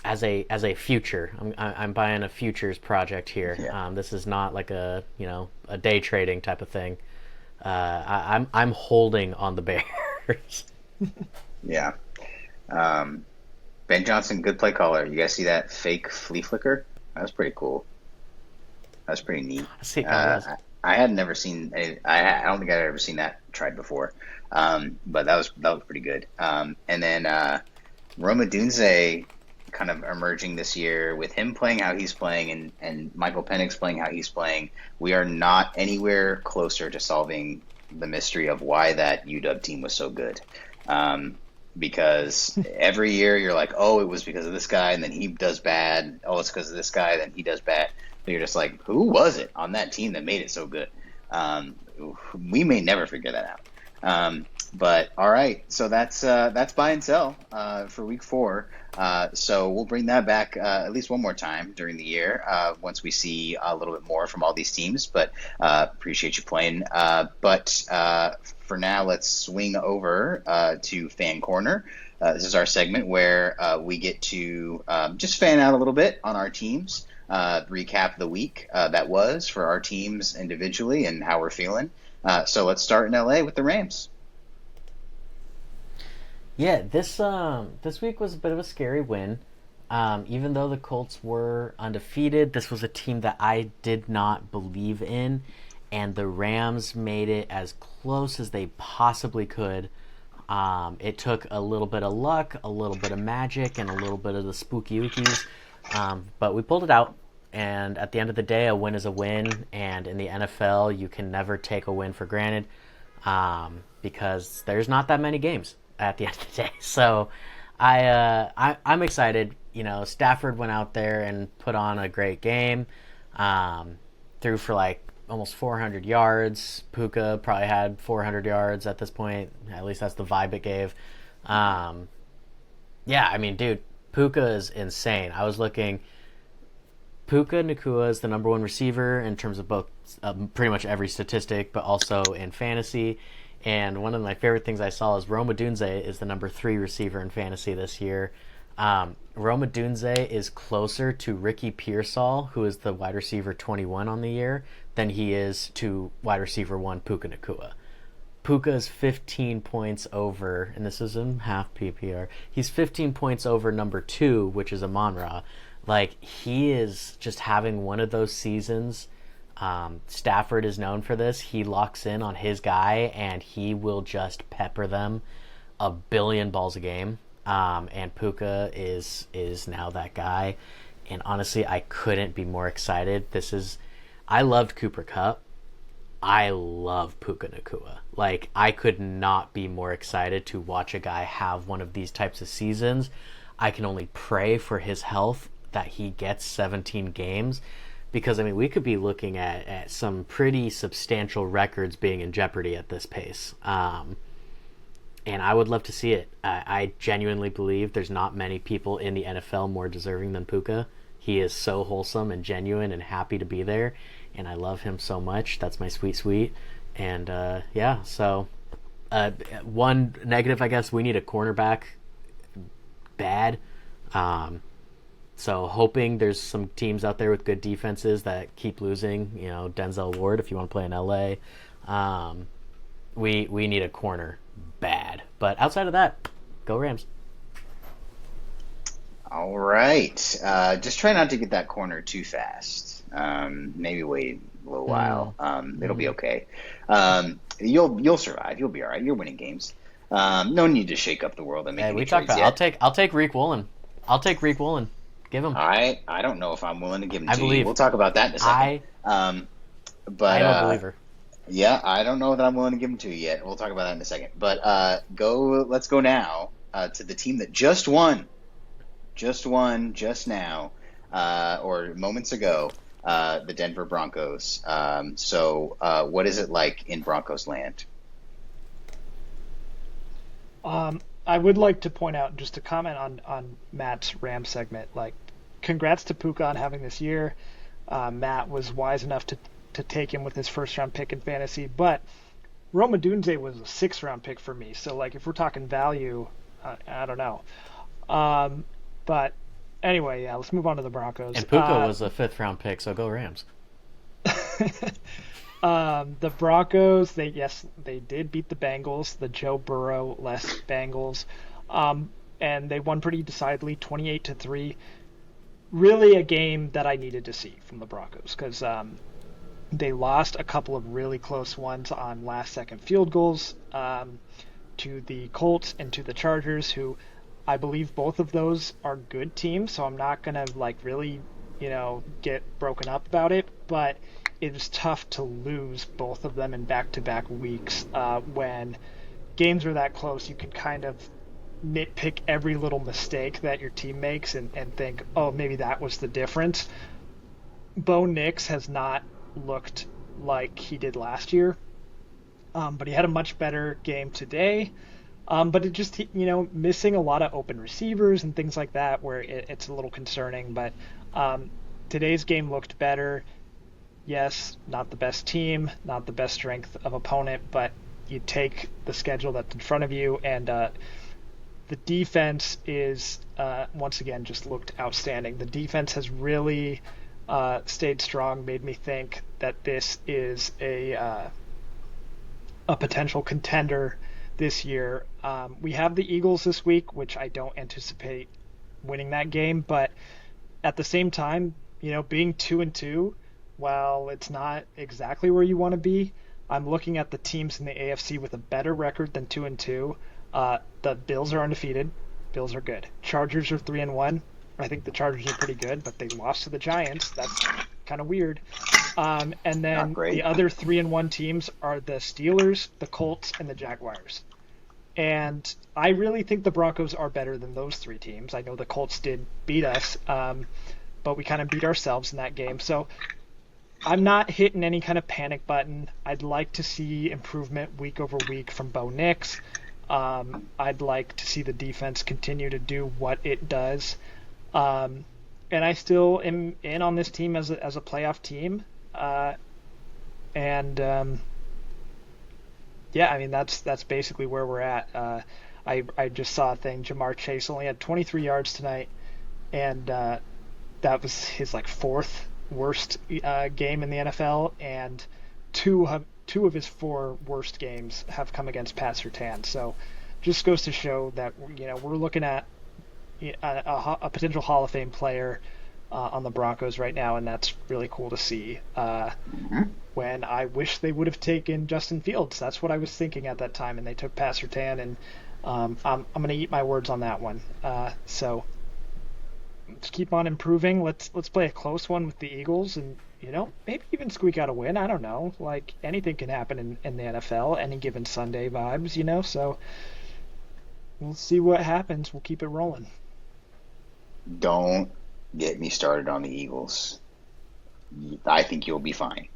as a future. I'm buying a futures project here. Yeah. This is not like a day trading type of thing. I'm holding on the Bears. Yeah. Ben Johnson, good play caller. You guys see that fake flea flicker? That was pretty cool. That was pretty neat. I had never seen. I don't think I'd ever seen that tried before. But that was pretty good. And then Roma Dunze kind of emerging this year with him playing how he's playing and Michael Penix playing how he's playing. We are not anywhere closer to solving the mystery of why that UW team was so good. Because every year you're like, oh, it was because of this guy, and then he does bad. Oh, it's because of this guy, then he does bad. But you're just like, who was it on that team that made it so good? We may never figure that out. But all right, so that's buy and sell for week 4. So we'll bring that back at least one more time during the year once we see a little bit more from all these teams. But appreciate you playing. But for now, let's swing over to Fan Corner. This is our segment where we get to just fan out a little bit on our teams, recap the week that was for our teams individually and how we're feeling. So let's start in LA with the Rams. Yeah, this week was a bit of a scary win. Even though the Colts were undefeated, this was a team that I did not believe in, and the Rams made it as close as they possibly could. It took a little bit of luck, a little bit of magic, and a little bit of the spooky ookies, but we pulled it out. And at the end of the day, a win is a win, and in the NFL, you can never take a win for granted because there's not that many games at the end of the day. So I'm excited. Stafford went out there and put on a great game. Threw for like almost 400 yards. Puka probably had 400 yards at this point. At least that's the vibe it gave. Dude, Puka is insane. I was looking. Puka Nacua is the number 1 receiver in terms of both pretty much every statistic, but also in fantasy. And one of my favorite things I saw is Roma Dunze is the number 3 receiver in fantasy this year. Roma Dunze is closer to Ricky Pearsall, who is the wide receiver 21 on the year, than he is to wide receiver 1 Puka Nacua. Puka is 15 points over, and this is in half PPR. He's 15 points over number 2, which is Amon-Ra. Like, he is just having one of those seasons. Stafford is known for this. He locks in on his guy, and he will just pepper them a billion balls a game. And Puka is now that guy. And honestly, I couldn't be more excited. I loved Cooper Kupp. I love Puka Nacua. Like, I could not be more excited to watch a guy have one of these types of seasons. I can only pray for his health that he gets 17 games. Because, we could be looking at some pretty substantial records being in jeopardy at this pace. And I would love to see it. I genuinely believe there's not many people in the NFL more deserving than Puka. He is so wholesome and genuine and happy to be there. And I love him so much. That's my sweet. And, so one negative, I guess, we need a cornerback bad. So hoping there's some teams out there with good defenses that keep losing. Denzel Ward, if you want to play in LA. We need a corner bad. But outside of that, go Rams. All right. Just try not to get that corner too fast. Maybe wait a little while. It'll be okay. You'll survive. You'll be all right. You're winning games. No need to shake up the world and make any trades yet. I'll take Reek Woolen. Give him. I don't know if I'm willing to give him to believe. you. We'll talk about that in a second. But I'm a believer. Yeah, I don't know that I'm willing to give him to you yet. We'll talk about that in a second. But let's go now to the team that just won just now, or moments ago, the Denver Broncos. So what is it like in Broncos land? I would like to point out, just to comment on Matt's Rams segment, like, congrats to Puka on having this year. Matt was wise enough to take him with his first-round pick in fantasy, but Rome Odunze was a sixth-round pick for me. So, like, if we're talking value, I don't know. But anyway, yeah, let's move on to the Broncos. And Puka was a fifth-round pick, so go Rams. The Broncos, they did beat the Bengals, the Joe Burrow-less Bengals, and they won pretty decidedly, 28-3. Really a game that I needed to see from the Broncos, because they lost a couple of really close ones on last-second field goals to the Colts and to the Chargers, who I believe both of those are good teams, so I'm not going to like really, get broken up about it, but it was tough to lose both of them in back-to-back weeks. When games are that close, you can kind of nitpick every little mistake that your team makes and think, oh, maybe that was the difference. Bo Nix has not looked like he did last year, but he had a much better game today. But it just, missing a lot of open receivers and things like that where it's a little concerning. But today's game looked better. Yes, not the best team, not the best strength of opponent, but you take the schedule that's in front of you, and the defense is, once again, just looked outstanding. The defense has really stayed strong, made me think that this is a potential contender this year. We have the Eagles this week, which I don't anticipate winning that game, but at the same time, being 2-2, while it's not exactly where you want to be, I'm looking at the teams in the AFC with a better record than 2-2. The Bills are undefeated. Bills are good. Chargers are 3-1. I think the Chargers are pretty good, but they lost to the Giants. That's kind of weird. And then the other 3-1 teams are the Steelers, the Colts, and the Jaguars. And I really think the Broncos are better than those three teams. I know the Colts did beat us, but we kind of beat ourselves in that game. So I'm not hitting any kind of panic button. I'd like to see improvement week over week from Bo Nix. I'd like to see the defense continue to do what it does. And I still am in on this team as a playoff team. Yeah, I mean, that's basically where we're at. I just saw a thing. Jamar Chase only had 23 yards tonight, and that was his fourth worst game in the NFL, and two of his four worst games have come against Pat Surtain. So just goes to show that we're looking at a potential Hall of Fame player on the Broncos right now, and that's really cool to see. When I wish they would have taken Justin Fields. That's what I was thinking at that time, and they took Pat Surtain, and I'm going to eat my words on that one. So let's keep on improving. Let's play a close one with the Eagles, and maybe even squeak out a win. I don't know. Anything can happen in the NFL, any given Sunday vibes, so we'll see what happens. We'll keep it rolling. Don't get me started on the Eagles. I think you'll be fine.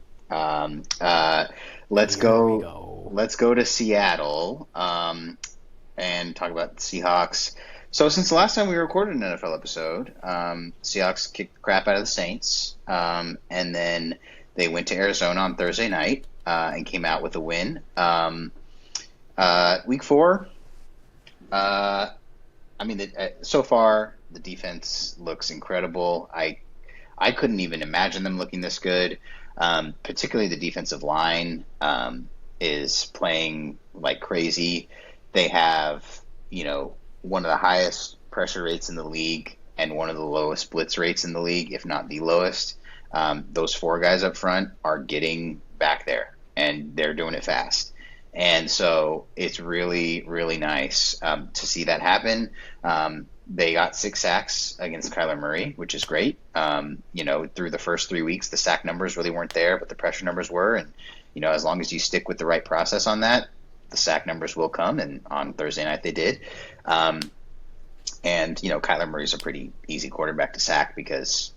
Let's go to Seattle and talk about the Seahawks. So since the last time we recorded an NFL episode, Seahawks kicked the crap out of the Saints, and then they went to Arizona on Thursday night and came out with a win. Week 4, so far the defense looks incredible. I couldn't even imagine them looking this good. Particularly the defensive line is playing like crazy. They have, one of the highest pressure rates in the league and one of the lowest blitz rates in the league, if not the lowest. those four guys up front are getting back there, and they're doing it fast. And so it's really, really nice to see that happen. They got 6 sacks against Kyler Murray, which is great. Through the first 3 weeks, the sack numbers really weren't there, but the pressure numbers were. And, as long as you stick with the right process on that, the sack numbers will come. And on Thursday night, they did. Kyler Murray's a pretty easy quarterback to sack because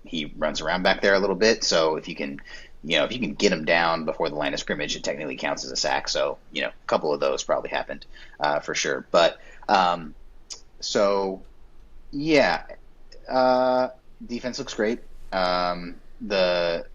he runs around back there a little bit. So if you can get him down before the line of scrimmage, it technically counts as a sack. So, a couple of those probably happened for sure. But defense looks great. The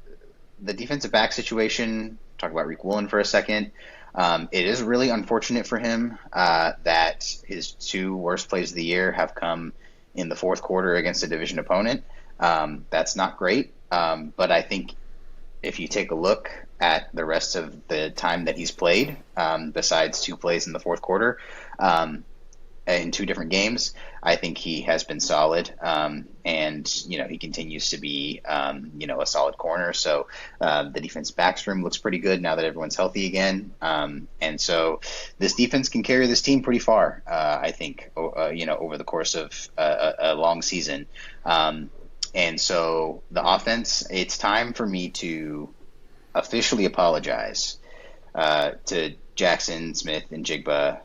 defensive back situation, talk about Rick Woolen for a second. It is really unfortunate for him that his 2 worst plays of the year have come in the fourth quarter against a division opponent. That's not great. But I think if you take a look at the rest of the time that he's played, besides 2 plays in the fourth quarter, in 2 different games, I think he has been solid. And he continues to be, a solid corner. So the defense backs room looks pretty good now that everyone's healthy again. And so this defense can carry this team pretty far, I think, over the course of a long season. And so the offense, it's time for me to officially apologize to Jackson, Smith, and Jigba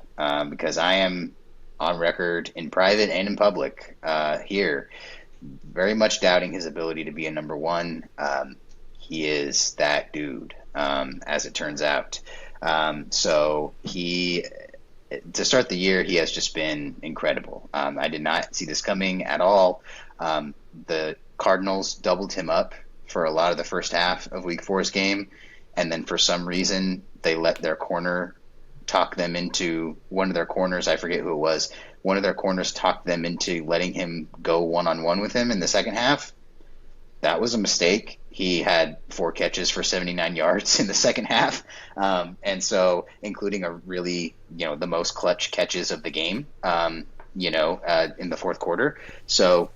because I am on record in private and in public here very much doubting his ability to be a number 1. He is that dude, as it turns out. So to start the year, he has just been incredible. I did not see this coming at all. The Cardinals doubled him up for a lot of the first half of Week 4's game, and then for some reason they let their corner talk them into one of their corners. I forget who it was. One of their corners talked them into letting him go one-on-one with him in the second half. That was a mistake. He had 4 catches for 79 yards in the second half. And so including a really, the most clutch catches of the game, in the fourth quarter. So,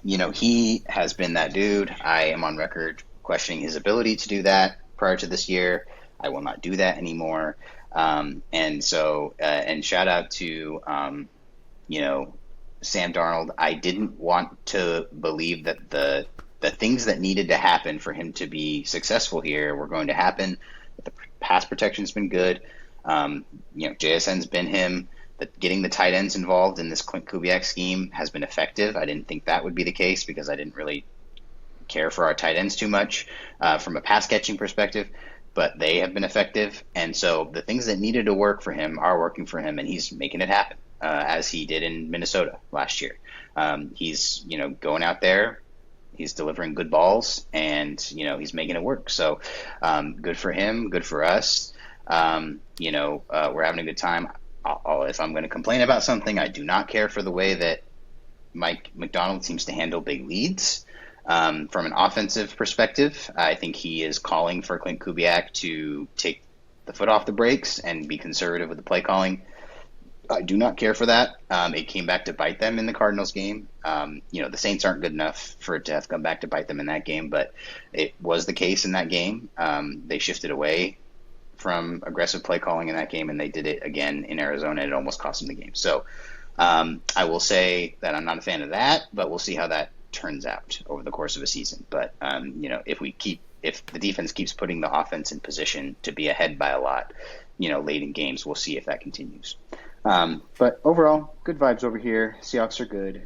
he has been that dude. I am on record questioning his ability to do that prior to this year. I will not do that anymore. And shout out to, Sam Darnold. I didn't want to believe that the things that needed to happen for him to be successful here were going to happen. The pass protection's been good. JSN's been him. Getting the tight ends involved in this Clint Kubiak scheme has been effective. I didn't think that would be the case because I didn't really care for our tight ends too much from a pass catching perspective, but they have been effective. And so the things that needed to work for him are working for him, and he's making it happen as he did in Minnesota last year. He's, going out there, he's delivering good balls, and, he's making it work. So good for him, good for us. We're having a good time. If I'm going to complain about something, I do not care for the way that Mike McDonald seems to handle big leads. From an offensive perspective, I think he is calling for Clint Kubiak to take the foot off the brakes and be conservative with the play calling. I do not care for that. It came back to bite them in the Cardinals game. The Saints aren't good enough for it to have come back to bite them in that game, but it was the case in that game. They shifted away from aggressive play calling in that game, and they did it again in Arizona, and it almost cost them the game. So I will say that I'm not a fan of that, but we'll see how that turns out over the course of a season. But if the defense keeps putting the offense in position to be ahead by a lot, late in games, we'll see if that continues. But overall, good vibes over here. Seahawks are good,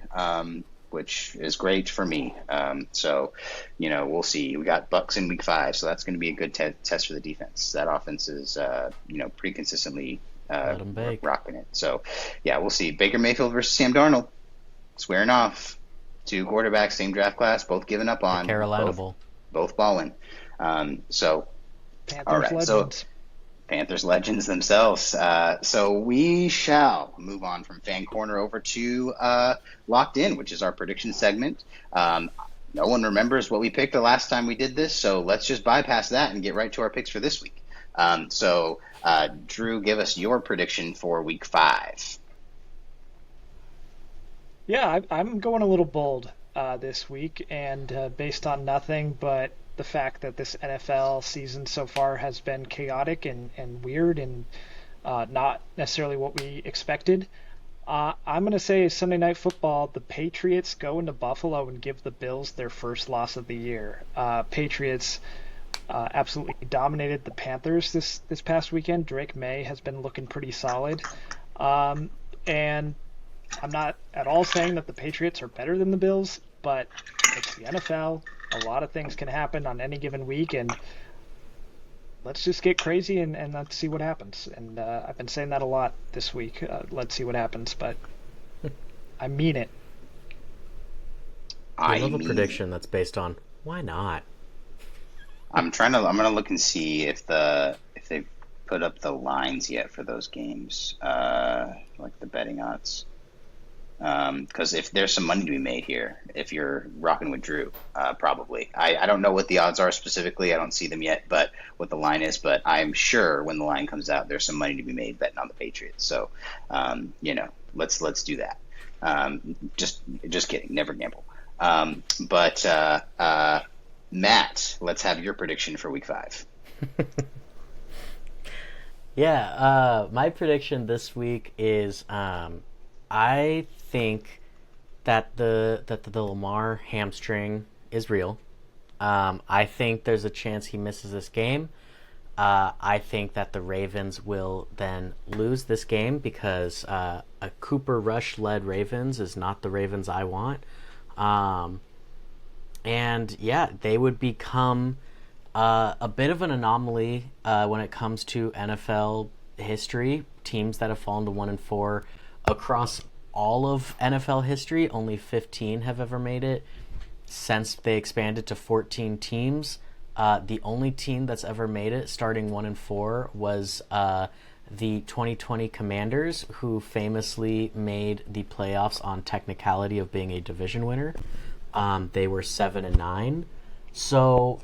which is great for me. We'll see. We got Bucks in week 5, so that's going to be a good test for the defense. That offense is, pretty consistently rocking it. So, yeah, we'll see. Baker Mayfield versus Sam Darnold. Swearing off. 2 quarterbacks, same draft class, both giving up on. Carolina Bowl. Both balling. Panthers all right. legends. So Panthers legends themselves. So we shall move on from Fan Corner over to Locked In, which is our prediction segment. No one remembers what we picked the last time we did this, so let's just bypass that and get right to our picks for this week. Drew, give us your prediction for week 5. Yeah, I'm going a little bold. this week, and based on nothing but the fact that this NFL season so far has been chaotic and weird and not necessarily what we expected. I'm going to say Sunday Night Football, the Patriots go into Buffalo and give the Bills their first loss of the year. Patriots absolutely dominated the Panthers this past weekend. Drake May has been looking pretty solid. And I'm not at all saying that the Patriots are better than the Bills, but it's the NFL. A lot of things can happen on any given week, and let's just get crazy and let's see what happens. And I've been saying that a lot this week. Let's see what happens, but I mean it. I love a prediction that's based on why not. I'm gonna look and see if they've put up the lines yet for those games, like the betting odds. Because if there's some money to be made here, if you're rocking with Drew, probably. I don't know what the odds are specifically. I don't see them yet, but what the line is. But I'm sure when the line comes out, there's some money to be made betting on the Patriots. So, let's do that. Just kidding. Never gamble. But Matt, let's have your prediction for Week 5. Yeah, my prediction this week is I think that the Lamar hamstring is real. I think there's a chance he misses this game. I think that the Ravens will then lose this game because a Cooper Rush-led Ravens is not the Ravens I want. And yeah, they would become a bit of an anomaly when it comes to NFL history. Teams that have fallen to 1-4 across all of NFL history, only 15 have ever made it since they expanded to 14 teams. The only team that's ever made it starting 1-4 was the 2020 Commanders, who famously made the playoffs on technicality of being a division winner. They were 7-9. So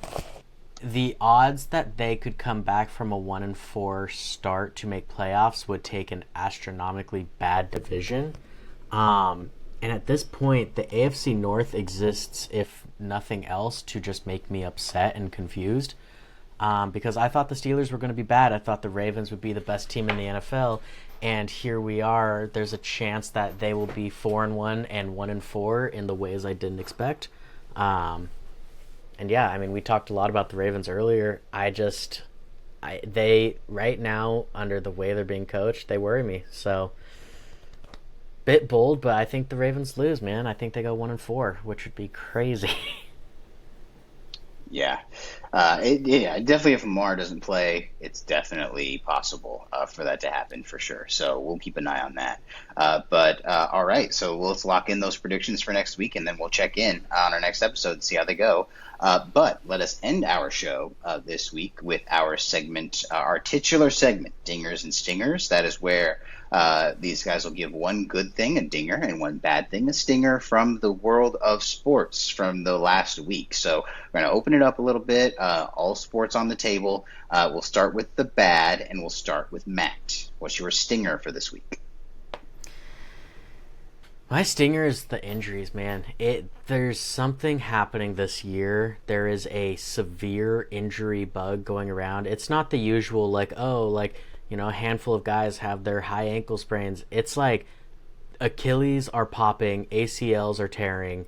the odds that they could come back from a 1-4 start to make playoffs would take an astronomically bad division. And at this point, the AFC North exists, if nothing else, to just make me upset and confused. Because I thought the Steelers were going to be bad. I thought the Ravens would be the best team in the NFL. And here we are. There's a chance that they will be 4-1 and 1-4 in the ways I didn't expect. And yeah, I mean, we talked a lot about the Ravens earlier. They right now, under the way they're being coached, they worry me. So, bit bold, but I think the Ravens lose, man. I think they go 1-4, which would be crazy. Yeah. Definitely if Lamar doesn't play, it's definitely possible for that to happen for sure. So we'll keep an eye on that. But all right, so let's lock in those predictions for next week, and then we'll check in on our next episode and see how they go. But let us end our show this week with our segment, our titular segment, Dingers and Stingers. That is where these guys will give one good thing, a dinger, and one bad thing, a stinger, from the world of sports from the last week. So we're going to open it up a little bit, all sports on the table. We'll start with the bad, and we'll start with Matt. What's your stinger for this week? My stinger is the injuries, man. There's something happening this year. There is a severe injury bug going around. It's not the usual, a handful of guys have their high ankle sprains. It's like Achilles are popping, ACLs are tearing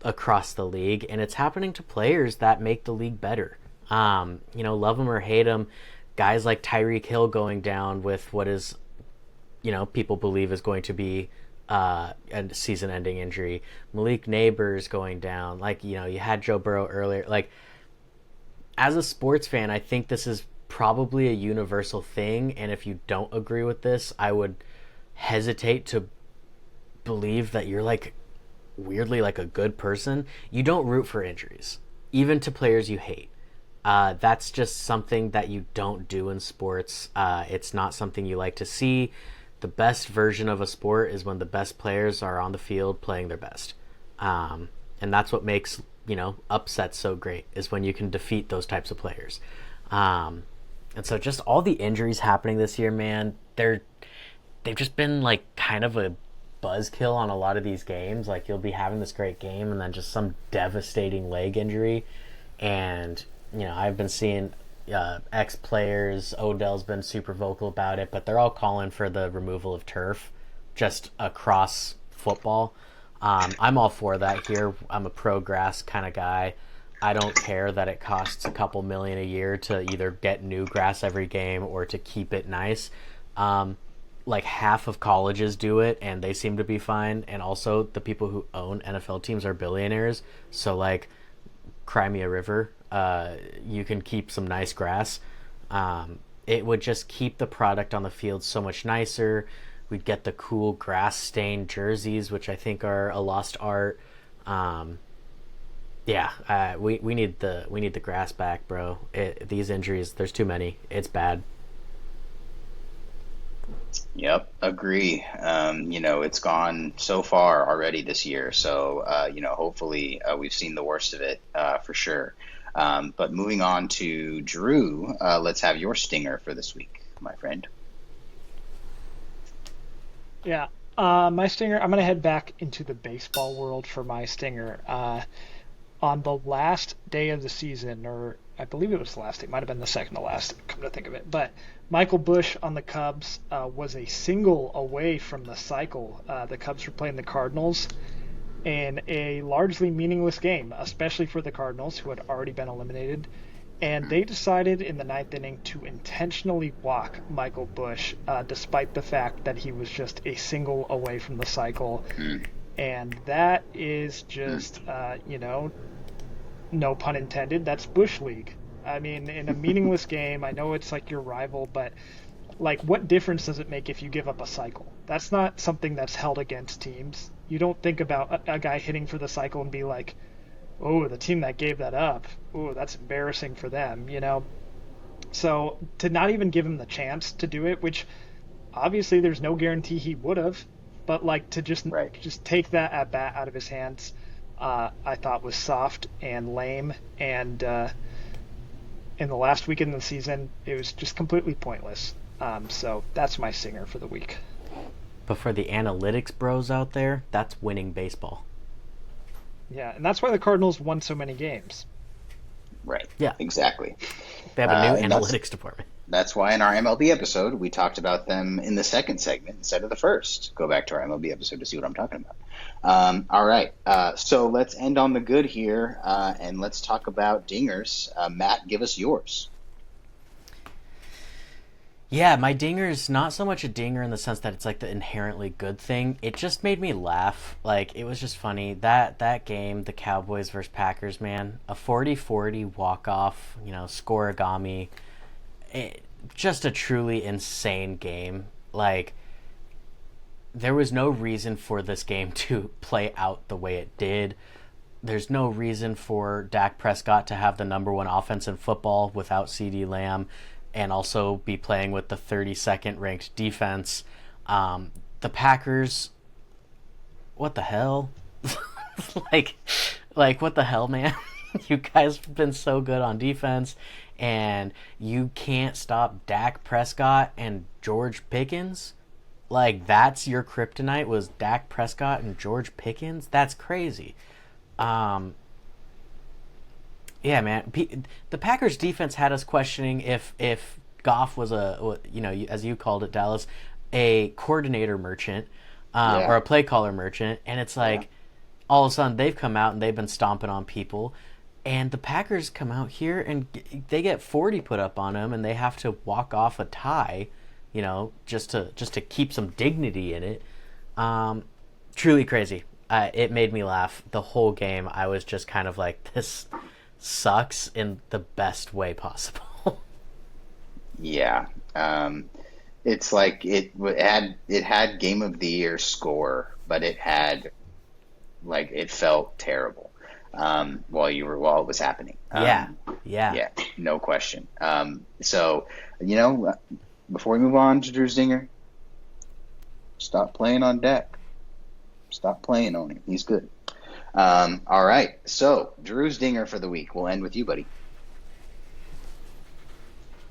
across the league, and it's happening to players that make the league better. Love them or hate them, guys like Tyreek Hill going down with what is, people believe is going to be a season-ending injury. Malik Neighbors going down. You had Joe Burrow earlier. As a sports fan, I think this is probably a universal thing, and if you don't agree with this, I would hesitate to believe that you're weirdly a good person. You don't root for injuries, even to players you hate. That's just something that you don't do in sports. It's not something you like to see. The best version of a sport is when the best players are on the field playing their best. And that's what makes, upsets so great, is when you can defeat those types of players. And so just all the injuries happening this year, man, they've just been kind of a buzzkill on a lot of these games. Like, you'll be having this great game and then just some devastating leg injury. And, I've been seeing ex-players, Odell's been super vocal about it, but they're all calling for the removal of turf just across football. I'm all for that here. I'm a pro-grass kind of guy. I don't care that it costs a couple million a year to either get new grass every game or to keep it nice. Like half of colleges do it and they seem to be fine. And also the people who own NFL teams are billionaires. So like cry me a river. You can keep some nice grass. It would just keep the product on the field so much nicer. We'd get the cool grass stained jerseys, which I think are a lost art. We need the grass back, bro. These injuries, there's too many. It's bad. Yep, agree. It's gone so far already this year, so hopefully we've seen the worst of it for sure. But moving on to Drew, let's have your stinger for this week, my friend. Yeah, my stinger. I'm gonna head back into the baseball world for my stinger. On the last day of the season, or I believe it was the last day, might have been the second to last, come to think of it, but Michael Busch on the Cubs was a single away from the cycle. The Cubs were playing the Cardinals in a largely meaningless game, especially for the Cardinals, who had already been eliminated. And they decided in the ninth inning to intentionally walk Michael Busch, despite the fact that he was just a single away from the cycle. And that is just, no pun intended, that's Bush League. I mean, in a meaningless game, I know it's like your rival, but like, what difference does it make if you give up a cycle? That's not something that's held against teams. You don't think about a guy hitting for the cycle and be like, oh, the team that gave that up, oh, that's embarrassing for them, So to not even give him the chance to do it, which obviously there's no guarantee he would have, but like to just take that at bat out of his hands, I thought was soft and lame, and in the last weekend of the season, it was just completely pointless. So that's my stinger for the week. But for the analytics bros out there, that's winning baseball. Yeah, and that's why the Cardinals won so many games. Right. Yeah. Exactly. They have a new analytics department. That's why in our MLB episode, we talked about them in the second segment instead of the first. Go back to our MLB episode to see what I'm talking about. All right. So let's end on the good here, and let's talk about dingers. Matt, give us yours. Yeah, my dinger is not so much a dinger in the sense that it's like the inherently good thing. It just made me laugh. Like, it was just funny. That game, the Cowboys versus Packers, man, a 40-40 walk-off, scoregami. Just a truly insane game. Like, there was no reason for this game to play out the way it did. There's no reason for Dak Prescott to have the number one offense in football without CeeDee Lamb and also be playing with the 32nd ranked defense. The Packers, what the hell? like what the hell, man? You guys have been so good on defense, and you can't stop Dak Prescott and George Pickens? Like, that's your kryptonite, was Dak Prescott and George Pickens? That's crazy. Yeah, man. The Packers defense had us questioning if Goff was as you called it, Dallas, a coordinator merchant or a play caller merchant. And it's like, all of a sudden they've come out and they've been stomping on people. And the Packers come out here and they get 40 put up on them, and they have to walk off a tie, just to keep some dignity in it. Truly crazy. It made me laugh the whole game. I was just kind of like, this sucks in the best way possible. Yeah. It's like it had game of the year score, but it felt terrible while it was happening. Yeah, no question. So before we move on to Drew's dinger, stop playing on Dak. Stop playing on him. He's good. All right. So Drew's dinger for the week. We'll end with you, buddy.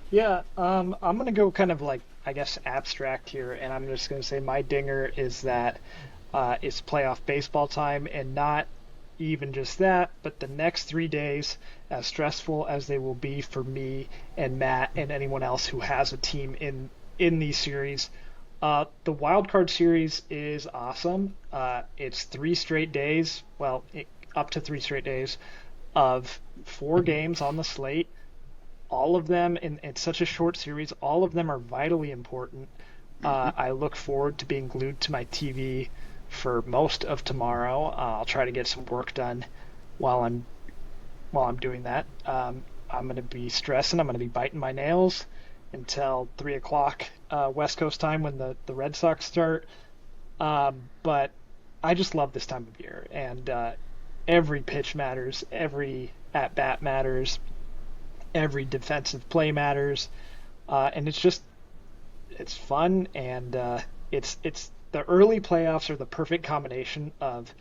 Yeah, I'm going to go kind of like, I guess, abstract here, and I'm just going to say my dinger is that It's playoff baseball time, and not even just that, but the next 3 days, as stressful as they will be for me and Matt and anyone else who has a team in these series. The wild card series is awesome. It's 3 straight days, up to 3 straight days of 4 games on the slate. All of them in such a short series. All of them are vitally important. I look forward to being glued to my TV for most of tomorrow. I'll try to get some work done while I'm doing that. I'm going to be stressing. I'm going to be biting my nails until 3 o'clock West Coast time when the Red Sox start. But I just love this time of year, and every pitch matters, every at bat matters, every defensive play matters, and it's fun, and it's the early playoffs are the perfect combination of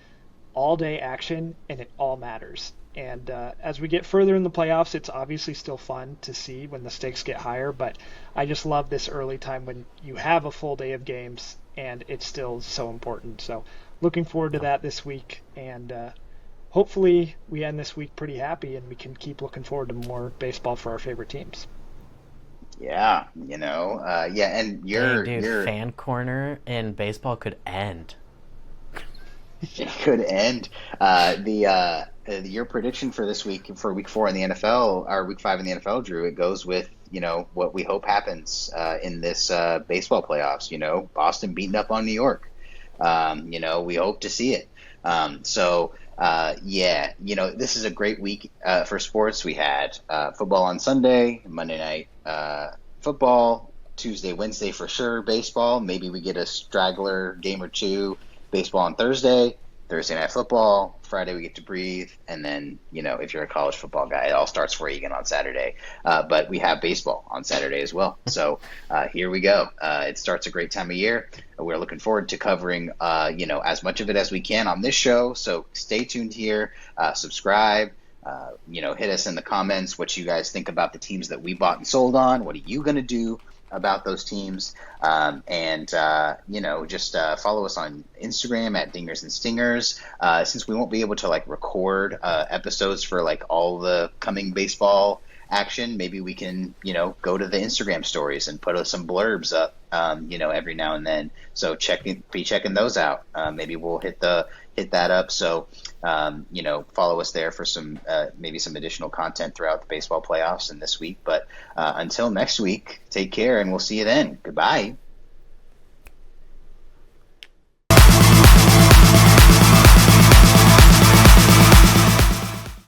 all day action, and it all matters. And as we get further in the playoffs, it's obviously still fun to see when the stakes get higher, but I just love this early time when you have a full day of games and it's still so important. So looking forward to that this week, and hopefully we end this week pretty happy and we can keep looking forward to more baseball for our favorite teams. Yeah, and your fan corner in baseball could end. It could end. Your prediction for this week, for week 4 in the NFL, or week 5 in the NFL, Drew, it goes with, what we hope happens in this baseball playoffs. Boston beating up on New York. We hope to see it. This is a great week for sports. We had football on Sunday, Monday night football, Tuesday, Wednesday for sure, baseball. Maybe we get a straggler game or two. Baseball on Thursday night football, Friday we get to breathe, and then, if you're a college football guy, it all starts for you again on Saturday. But we have baseball on Saturday as well. So here we go. It starts a great time of year. We're looking forward to covering, as much of it as we can on this show. So stay tuned here, subscribe, hit us in the comments what you guys think about the teams that we bought and sold on. What are you going to do about those teams? Just follow us on Instagram at Dingers and Stingers. Since we won't be able to record episodes for all the coming baseball action, maybe we can go to the Instagram stories and put some blurbs up every now and then. So be checking those out. Maybe we'll hit that up. So follow us there for some maybe some additional content throughout the baseball playoffs and this week. But until next week, take care, and we'll see you then. Goodbye.